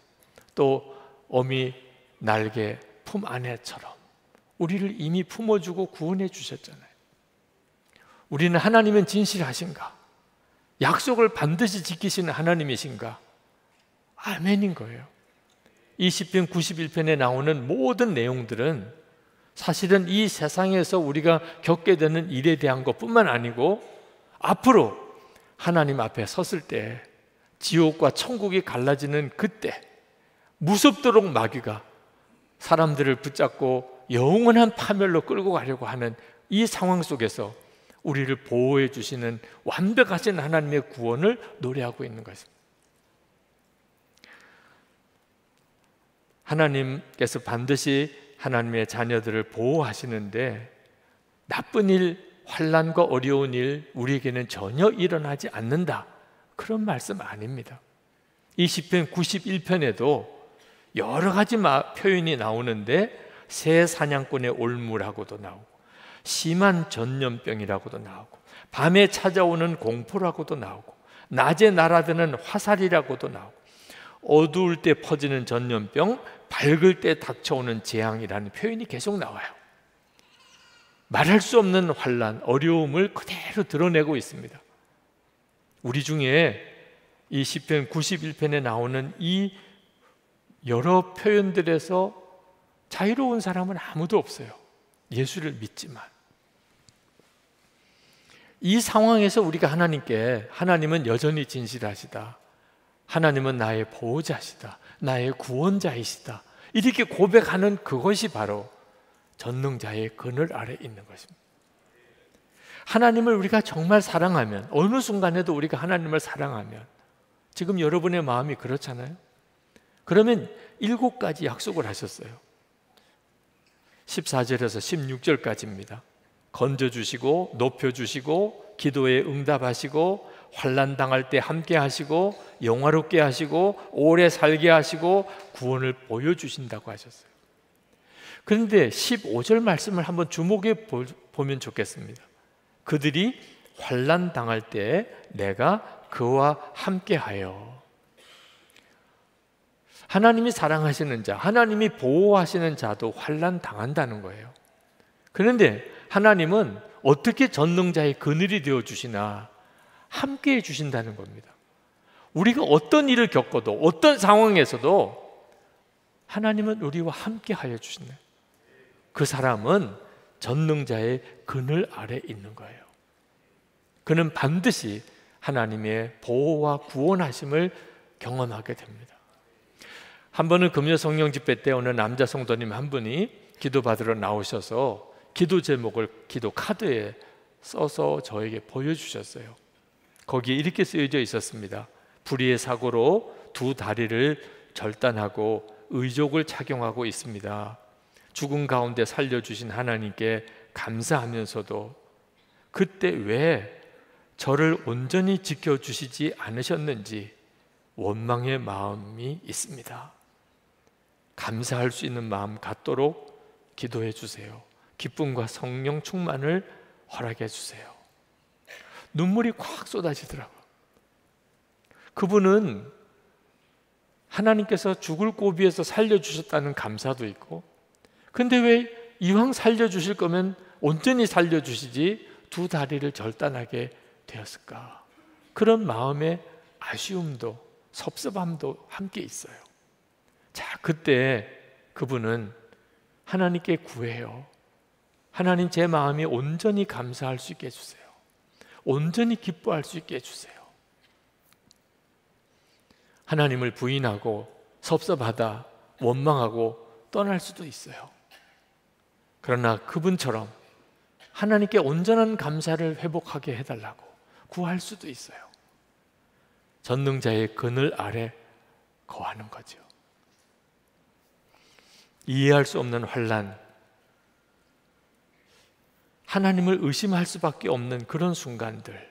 S7: 또 어미 날개 품 안에처럼 우리를 이미 품어주고 구원해 주셨잖아요. 우리는 하나님은 진실하신가? 약속을 반드시 지키시는 하나님이신가? 아멘인 거예요. 이 시편 91편에 나오는 모든 내용들은 사실은 이 세상에서 우리가 겪게 되는 일에 대한 것뿐만 아니고 앞으로 하나님 앞에 섰을 때 지옥과 천국이 갈라지는 그때 무섭도록 마귀가 사람들을 붙잡고 영원한 파멸로 끌고 가려고 하는 이 상황 속에서 우리를 보호해 주시는 완벽하신 하나님의 구원을 노래하고 있는 것입니다. 하나님께서 반드시 하나님의 자녀들을 보호하시는데 나쁜 일, 환난과 어려운 일 우리에게는 전혀 일어나지 않는다, 그런 말씀 아닙니다. 이 시편 91편에도 여러 가지 표현이 나오는데 새 사냥꾼의 올무라고도 나오고 심한 전염병이라고도 나오고 밤에 찾아오는 공포라고도 나오고 낮에 날아드는 화살이라고도 나오고 어두울 때 퍼지는 전염병, 밝을 때 닥쳐오는 재앙이라는 표현이 계속 나와요. 말할 수 없는 환난, 어려움을 그대로 드러내고 있습니다. 우리 중에 이 시편 91편에 나오는 이 여러 표현들에서 자유로운 사람은 아무도 없어요. 예수를 믿지만. 이 상황에서 우리가 하나님께, 하나님은 여전히 진실하시다, 하나님은 나의 보호자시다, 나의 구원자이시다, 이렇게 고백하는 그것이 바로 전능자의 그늘 아래 있는 것입니다. 하나님을 우리가 정말 사랑하면, 어느 순간에도 우리가 하나님을 사랑하면, 지금 여러분의 마음이 그렇잖아요. 그러면 7가지 약속을 하셨어요. 14절에서 16절까지입니다. 건져주시고 높여주시고 기도에 응답하시고 환난 당할 때 함께 하시고 영화롭게 하시고 오래 살게 하시고 구원을 보여주신다고 하셨어요. 그런데 15절 말씀을 한번 주목해 보면 좋겠습니다. 그들이 환난 당할 때 내가 그와 함께하여. 하나님이 사랑하시는 자, 하나님이 보호하시는 자도 환난 당한다는 거예요. 그런데 하나님은 어떻게 전능자의 그늘이 되어 주시나? 함께 해 주신다는 겁니다. 우리가 어떤 일을 겪어도 어떤 상황에서도 하나님은 우리와 함께 하여 주신다. 그 사람은 전능자의 그늘 아래 있는 거예요. 그는 반드시 하나님의 보호와 구원하심을 경험하게 됩니다. 한 번은 금요 성령 집회 때 어느 남자 성도님 한 분이 기도받으러 나오셔서 기도 제목을 기도 카드에 써서 저에게 보여주셨어요. 거기에 이렇게 쓰여져 있었습니다. 불의의 사고로 2 다리를 절단하고 의족을 착용하고 있습니다. 죽음 가운데 살려주신 하나님께 감사하면서도 그때 왜 저를 온전히 지켜주시지 않으셨는지 원망의 마음이 있습니다. 감사할 수 있는 마음 갖도록 기도해 주세요. 기쁨과 성령 충만을 허락해 주세요. 눈물이 콱 쏟아지더라고요. 그분은 하나님께서 죽을 고비에서 살려주셨다는 감사도 있고, 근데 왜 이왕 살려주실 거면 온전히 살려주시지 두 다리를 절단하게 되었을까? 그런 마음의 아쉬움도 섭섭함도 함께 있어요. 자, 그때 그분은 하나님께 구해요. 하나님, 제 마음이 온전히 감사할 수 있게 해주세요. 온전히 기뻐할 수 있게 해주세요. 하나님을 부인하고 섭섭하다, 원망하고 떠날 수도 있어요. 그러나 그분처럼 하나님께 온전한 감사를 회복하게 해달라고 구할 수도 있어요. 전능자의 그늘 아래 거하는 거죠. 이해할 수 없는 환난, 하나님을 의심할 수밖에 없는 그런 순간들,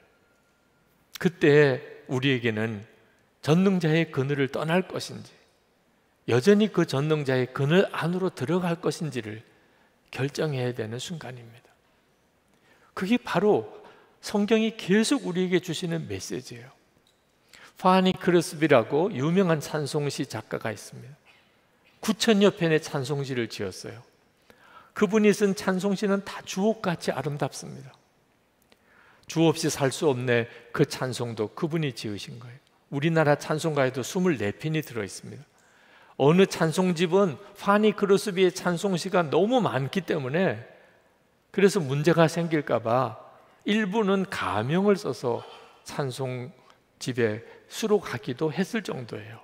S7: 그때 우리에게는 전능자의 그늘을 떠날 것인지 여전히 그 전능자의 그늘 안으로 들어갈 것인지를 결정해야 되는 순간입니다. 그게 바로 성경이 계속 우리에게 주시는 메시지예요. 파니 크루스비라고 유명한 찬송시 작가가 있습니다. 9,000여 편의 찬송시를 지었어요. 그분이 쓴 찬송시는 다 주옥같이 아름답습니다. 주 없이 살 수 없네, 그 찬송도 그분이 지으신 거예요. 우리나라 찬송가에도 24편이 들어있습니다. 어느 찬송집은 파니 크루스비의 찬송시가 너무 많기 때문에 그래서 문제가 생길까 봐 일부는 가명을 써서 찬송집에 수록하기도 했을 정도예요.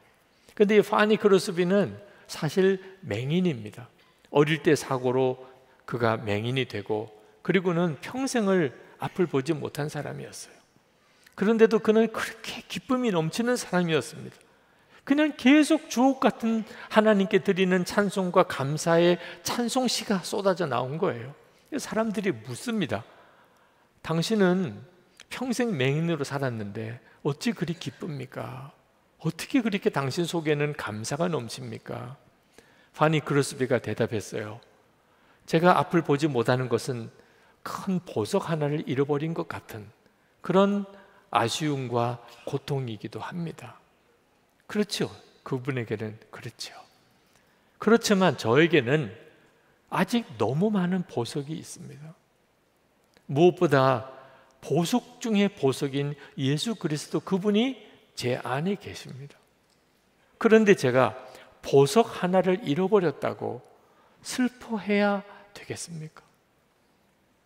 S7: 그런데 이 파니 크루스비는 사실 맹인입니다. 어릴 때 사고로 그가 맹인이 되고 그리고는 평생을 앞을 보지 못한 사람이었어요. 그런데도 그는 그렇게 기쁨이 넘치는 사람이었습니다. 그냥 계속 주옥 같은 하나님께 드리는 찬송과 감사의 찬송시가 쏟아져 나온 거예요. 사람들이 묻습니다. 당신은 평생 맹인으로 살았는데 어찌 그리 기쁩니까? 어떻게 그렇게 당신 속에는 감사가 넘칩니까? 파니 크루스비가 대답했어요. 제가 앞을 보지 못하는 것은 큰 보석 하나를 잃어버린 것 같은 그런 아쉬움과 고통이기도 합니다. 그렇죠. 그분에게는 그렇죠. 그렇지만 저에게는 아직 너무 많은 보석이 있습니다. 무엇보다 보석 중에 보석인 예수 그리스도, 그분이 제 안에 계십니다. 그런데 제가 보석 하나를 잃어버렸다고 슬퍼해야 되겠습니까?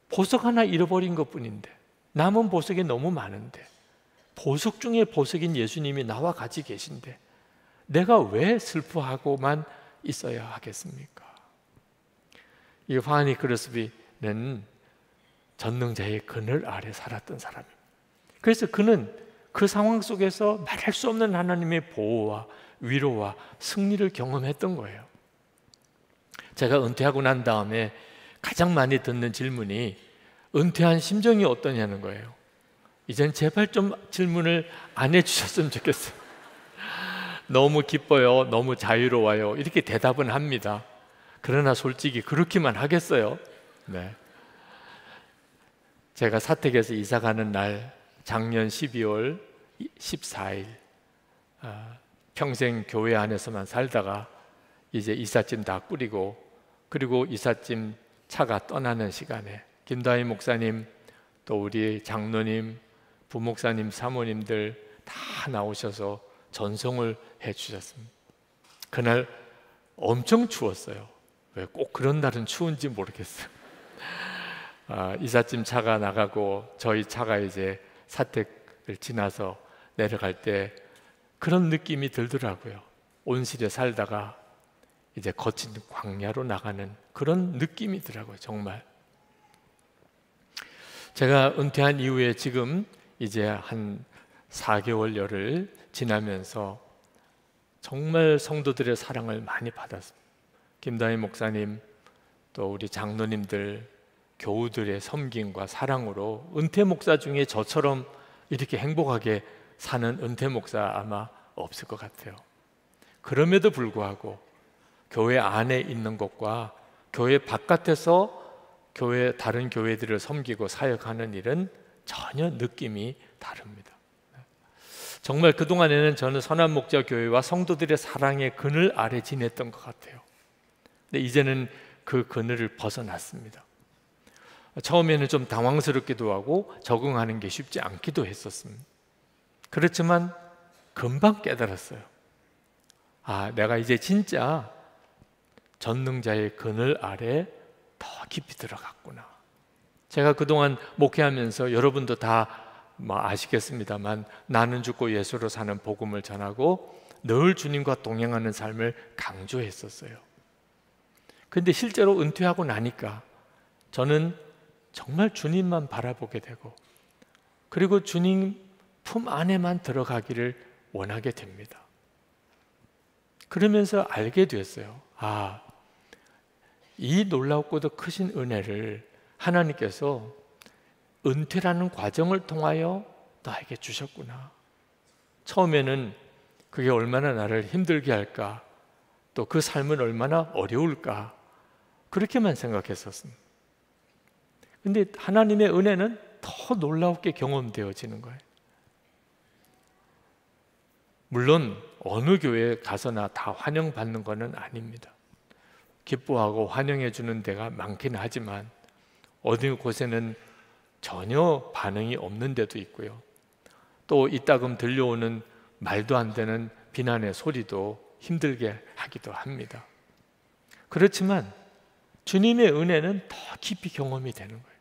S7: 보석 하나 잃어버린 것뿐인데, 남은 보석이 너무 많은데, 보석 중에 보석인 예수님이 나와 같이 계신데 내가 왜 슬퍼하고만 있어야 하겠습니까? 이 파니 크루스비는 전능자의 그늘 아래 살았던 사람입니다. 그래서 그는 그 상황 속에서 말할 수 없는 하나님의 보호와 위로와 승리를 경험했던 거예요. 제가 은퇴하고 난 다음에 가장 많이 듣는 질문이 은퇴한 심정이 어떠냐는 거예요. 이젠 제발 좀 질문을 안 해주셨으면 좋겠어요. 너무 기뻐요, 너무 자유로워요, 이렇게 대답은 합니다. 그러나 솔직히 그렇게만 하겠어요? 네. 제가 사택에서 이사 가는 날 작년 12월 14일 평생 교회 안에서만 살다가 이제 이삿짐 다 꾸리고 그리고 이삿짐 차가 떠나는 시간에 김다희 목사님, 또 우리 장로님, 부목사님, 사모님들 다 나오셔서 전송을 해주셨습니다. 그날 엄청 추웠어요. 왜 꼭 그런 날은 추운지 모르겠어요. 이삿짐 차가 나가고 저희 차가 이제 사택을 지나서 내려갈 때 그런 느낌이 들더라고요. 온실에 살다가 이제 거친 광야로 나가는 그런 느낌이더라고요. 정말 제가 은퇴한 이후에 지금 이제 한 4개월여를 지나면서 정말 성도들의 사랑을 많이 받았습니다. 김다희 목사님, 또 우리 장로님들, 교우들의 섬김과 사랑으로 은퇴 목사 중에 저처럼 이렇게 행복하게 사는 은퇴 목사 아마 없을 것 같아요. 그럼에도 불구하고 교회 안에 있는 것과 교회 바깥에서 다른 교회들을 섬기고 사역하는 일은 전혀 느낌이 다릅니다. 정말 그동안에는 저는 선한목자교회와 성도들의 사랑의 그늘 아래 지냈던 것 같아요. 근데 이제는 그 그늘을 벗어났습니다. 처음에는 좀 당황스럽기도 하고 적응하는 게 쉽지 않기도 했었습니다. 그렇지만 금방 깨달았어요. 아, 내가 이제 진짜 전능자의 그늘 아래 더 깊이 들어갔구나. 제가 그동안 목회하면서 여러분도 다 아시겠습니다만 나는 죽고 예수로 사는 복음을 전하고 늘 주님과 동행하는 삶을 강조했었어요. 근데 실제로 은퇴하고 나니까 저는 정말 주님만 바라보게 되고, 그리고 주님 품 안에만 들어가기를 원하게 됩니다. 그러면서 알게 됐어요. 아, 이 놀랍고도 크신 은혜를 하나님께서 은퇴라는 과정을 통하여 나에게 주셨구나. 처음에는 그게 얼마나 나를 힘들게 할까, 또 그 삶은 얼마나 어려울까, 그렇게만 생각했었습니다. 근데 하나님의 은혜는 더 놀랍게 경험되어지는 거예요. 물론 어느 교회에 가서나 다 환영받는 것은 아닙니다. 기뻐하고 환영해 주는 데가 많긴 하지만 어느 곳에는 전혀 반응이 없는 데도 있고요. 또 이따금 들려오는 말도 안 되는 비난의 소리도 힘들게 하기도 합니다. 그렇지만 주님의 은혜는 더 깊이 경험이 되는 거예요.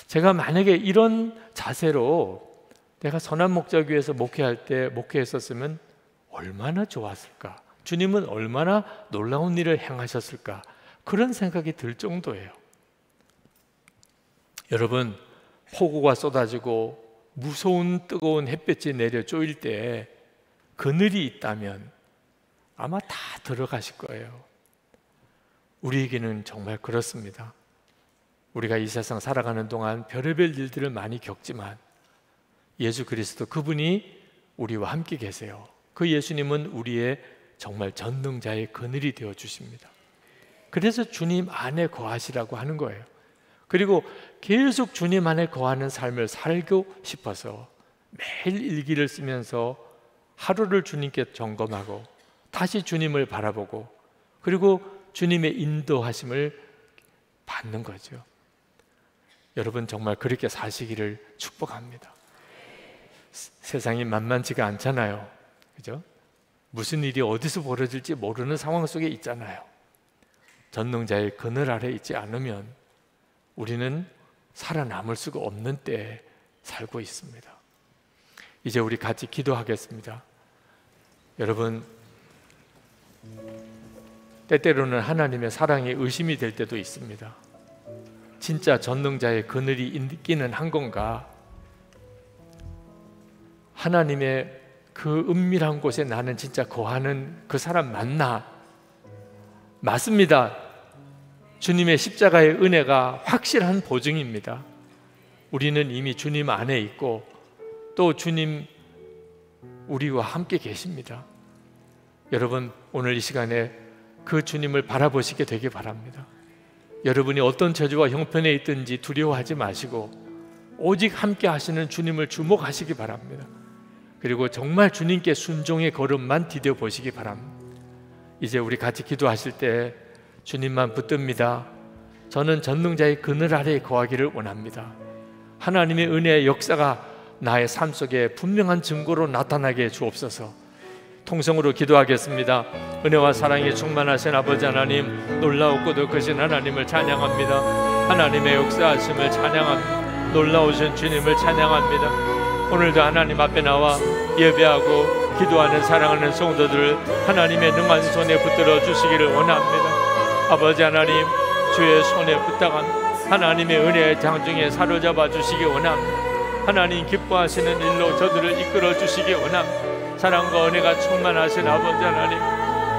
S7: 제가 만약에 이런 자세로 내가 선한목자교회에서 목회할 때 목회했었으면 얼마나 좋았을까, 주님은 얼마나 놀라운 일을 행하셨을까, 그런 생각이 들 정도예요. 여러분, 폭우가 쏟아지고 무서운 뜨거운 햇볕이 내려 쪼일 때 그늘이 있다면 아마 다 들어가실 거예요. 우리에게는 정말 그렇습니다. 우리가 이 세상 살아가는 동안 별의별 일들을 많이 겪지만 예수 그리스도, 그분이 우리와 함께 계세요. 그 예수님은 우리의 정말 전능자의 그늘이 되어 주십니다. 그래서 주님 안에 거하시라고 하는 거예요. 그리고 계속 주님 안에 거하는 삶을 살고 싶어서 매일 일기를 쓰면서 하루를 주님께 점검하고 다시 주님을 바라보고, 그리고 주님의 인도하심을 받는 거죠. 여러분, 정말 그렇게 사시기를 축복합니다. 세상이 만만치가 않잖아요. 그죠? 무슨 일이 어디서 벌어질지 모르는 상황 속에 있잖아요. 전능자의 그늘 아래 있지 않으면 우리는 살아남을 수가 없는 때에 살고 있습니다. 이제 우리 같이 기도하겠습니다. 여러분, 때때로는 하나님의 사랑에 의심이 될 때도 있습니다. 진짜 전능자의 그늘이 있기는 한 건가? 하나님의 그 은밀한 곳에 나는 진짜 거하는 그 사람 맞나? 맞습니다. 주님의 십자가의 은혜가 확실한 보증입니다. 우리는 이미 주님 안에 있고 또 주님 우리와 함께 계십니다. 여러분, 오늘 이 시간에 그 주님을 바라보시게 되길 바랍니다. 여러분이 어떤 저주와 형편에 있든지 두려워하지 마시고 오직 함께 하시는 주님을 주목하시기 바랍니다. 그리고 정말 주님께 순종의 걸음만 디뎌 보시기 바랍니다. 이제 우리 같이 기도하실 때 주님만 붙듭니다. 저는 전능자의 그늘 아래에 거하기를 원합니다. 하나님의 은혜의 역사가 나의 삶 속에 분명한 증거로 나타나게 주옵소서. 통성으로 기도하겠습니다. 은혜와 사랑이 충만하신 아버지 하나님, 놀라웠고도 크신 하나님을 찬양합니다. 하나님의 역사하심을 찬양합니다. 놀라우신 주님을 찬양합니다. 오늘도 하나님 앞에 나와 예배하고 기도하는 사랑하는 성도들을 하나님의 능한 손에 붙들어 주시기를 원합니다. 아버지 하나님, 주의 손에 부탁합니다. 하나님의 은혜의 장중에 사로잡아 주시기 원합니다. 하나님 기뻐하시는 일로 저들을 이끌어 주시기 원합니다. 사랑과 은혜가 충만하신 아버지 하나님,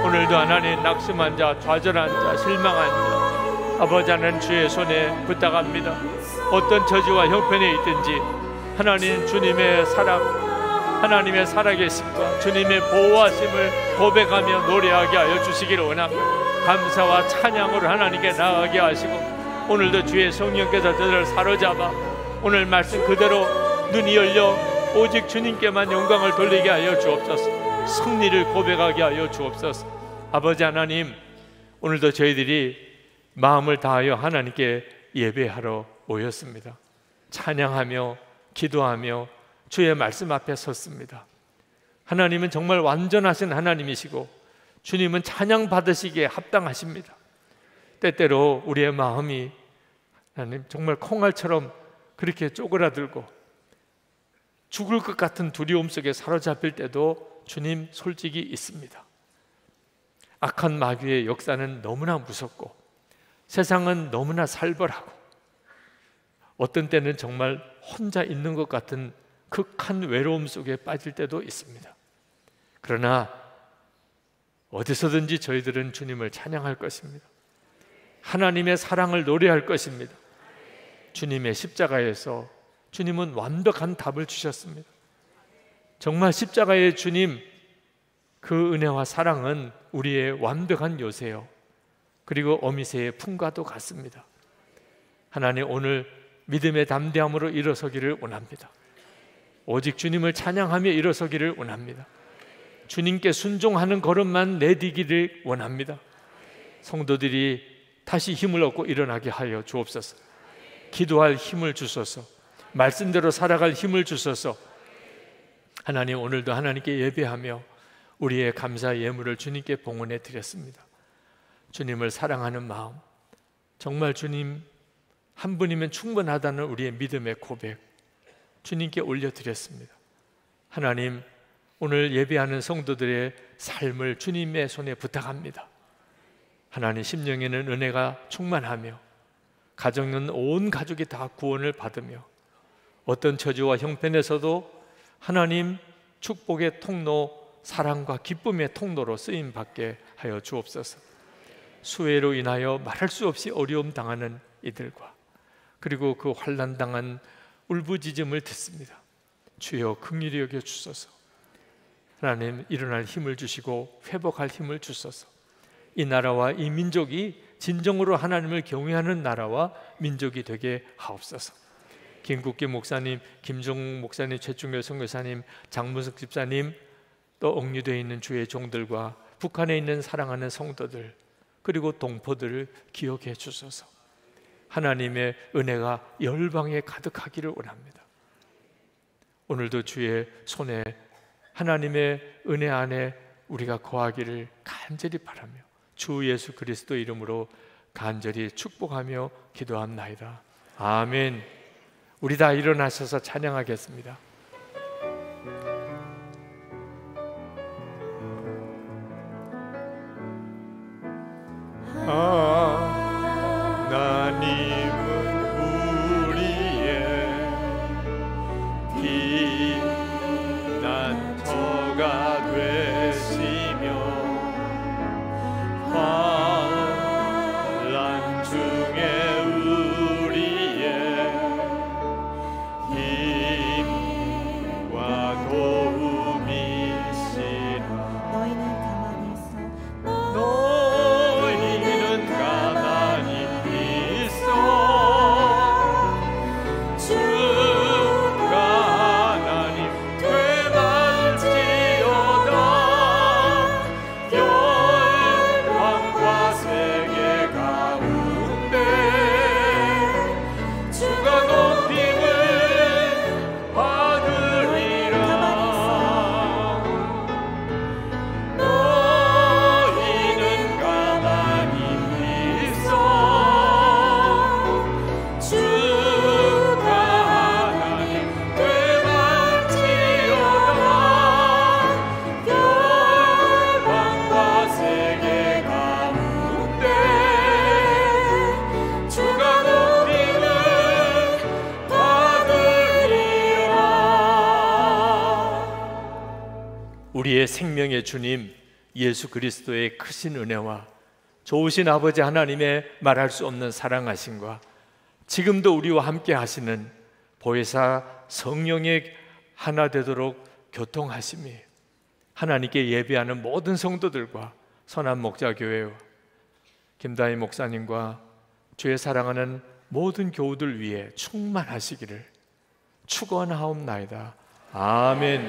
S7: 오늘도 하나님 낙심한 자, 좌절한 자, 실망한 자, 아버지 하나님 주의 손에 부탁합니다. 어떤 저주와 형편에 있든지 하나님 주님의 사랑, 하나님의 살아계심과 주님의 보호하심을 고백하며 노래하게 하여 주시기를 원합니다. 감사와 찬양으로 하나님께 나아가게 하시고 오늘도 주의 성령께서 저들을 사로잡아 오늘 말씀 그대로 눈이 열려 오직 주님께만 영광을 돌리게 하여 주옵소서. 승리를 고백하게 하여 주옵소서. 아버지 하나님, 오늘도 저희들이 마음을 다하여 하나님께 예배하러 모였습니다. 찬양하며 기도하며 주의 말씀 앞에 섰습니다. 하나님은 정말 완전하신 하나님이시고 주님은 찬양 받으시기에 합당하십니다. 때때로 우리의 마음이 하나님 정말 콩알처럼 그렇게 쪼그라들고 죽을 것 같은 두려움 속에 사로잡힐 때도 주님 솔직히 있습니다. 악한 마귀의 역사는 너무나 무섭고 세상은 너무나 살벌하고 어떤 때는 정말 혼자 있는 것 같은 극한 외로움 속에 빠질 때도 있습니다. 그러나 어디서든지 저희들은 주님을 찬양할 것입니다. 하나님의 사랑을 노래할 것입니다. 주님의 십자가에서 주님은 완벽한 답을 주셨습니다. 정말 십자가의 주님, 그 은혜와 사랑은 우리의 완벽한 요새요, 그리고 어미새의 품과도 같습니다. 하나님, 오늘 믿음의 담대함으로 일어서기를 원합니다. 오직 주님을 찬양하며 일어서기를 원합니다. 주님께 순종하는 걸음만 내디기를 원합니다. 성도들이 다시 힘을 얻고 일어나게 하여 주옵소서. 기도할 힘을 주소서. 말씀대로 살아갈 힘을 주소서. 하나님, 오늘도 하나님께 예배하며 우리의 감사 예물을 주님께 봉헌해 드렸습니다. 주님을 사랑하는 마음, 정말 주님 한 분이면 충분하다는 우리의 믿음의 고백 주님께 올려드렸습니다. 하나님, 오늘 예배하는 성도들의 삶을 주님의 손에 부탁합니다. 하나님, 심령에는 은혜가 충만하며 가정은 온 가족이 다 구원을 받으며 어떤 처지와 형편에서도 하나님 축복의 통로, 사랑과 기쁨의 통로로 쓰임받게 하여 주옵소서. 수해로 인하여 말할 수 없이 어려움 당하는 이들과 그리고 그 환난 당한 울부짖음을 듣습니다. 주여 긍휼히 여겨 주소서. 하나님, 일어날 힘을 주시고 회복할 힘을 주소서. 이 나라와 이 민족이 진정으로 하나님을 경외하는 나라와 민족이 되게 하옵소서. 김국기 목사님, 김종욱 목사님, 최충렬 선교사님, 장문석 집사님, 또 억류되어 있는 주의 종들과 북한에 있는 사랑하는 성도들 그리고 동포들을 기억해 주소서. 하나님의 은혜가 열방에 가득하기를 원합니다. 오늘도 주의 손에 하나님의 은혜 안에 우리가 거하기를 간절히 바라며 주 예수 그리스도 이름으로 간절히 축복하며 기도합나이다. 아멘. 우리 다 일어나셔서 찬양하겠습니다. 하나님은 우리의 피난처가 되시며 환난 중에 우리의 힘과 도움이시라. 너희는 가만히 있어 주가 하나님 되갈지어다. 열방과 세계 가운데 주가 높임을 받으리라. 너희는 가만히 있어 주가 하나님 되갈지어다. 열방과 세계 가운데 주가 높임을 받으리라. 우리의 생명의 주님 예수 그리스도의 크신 은혜와 좋으신 아버지 하나님의 말할 수 없는 사랑하심과 지금도 우리와 함께 하시는 보혜사 성령의 하나 되도록 교통하심이 하나님께 예배하는 모든 성도들과 선한목자교회와 김다희 목사님과 주의 사랑하는 모든 교우들 위해 충만하시기를 축원하옵나이다. 아멘.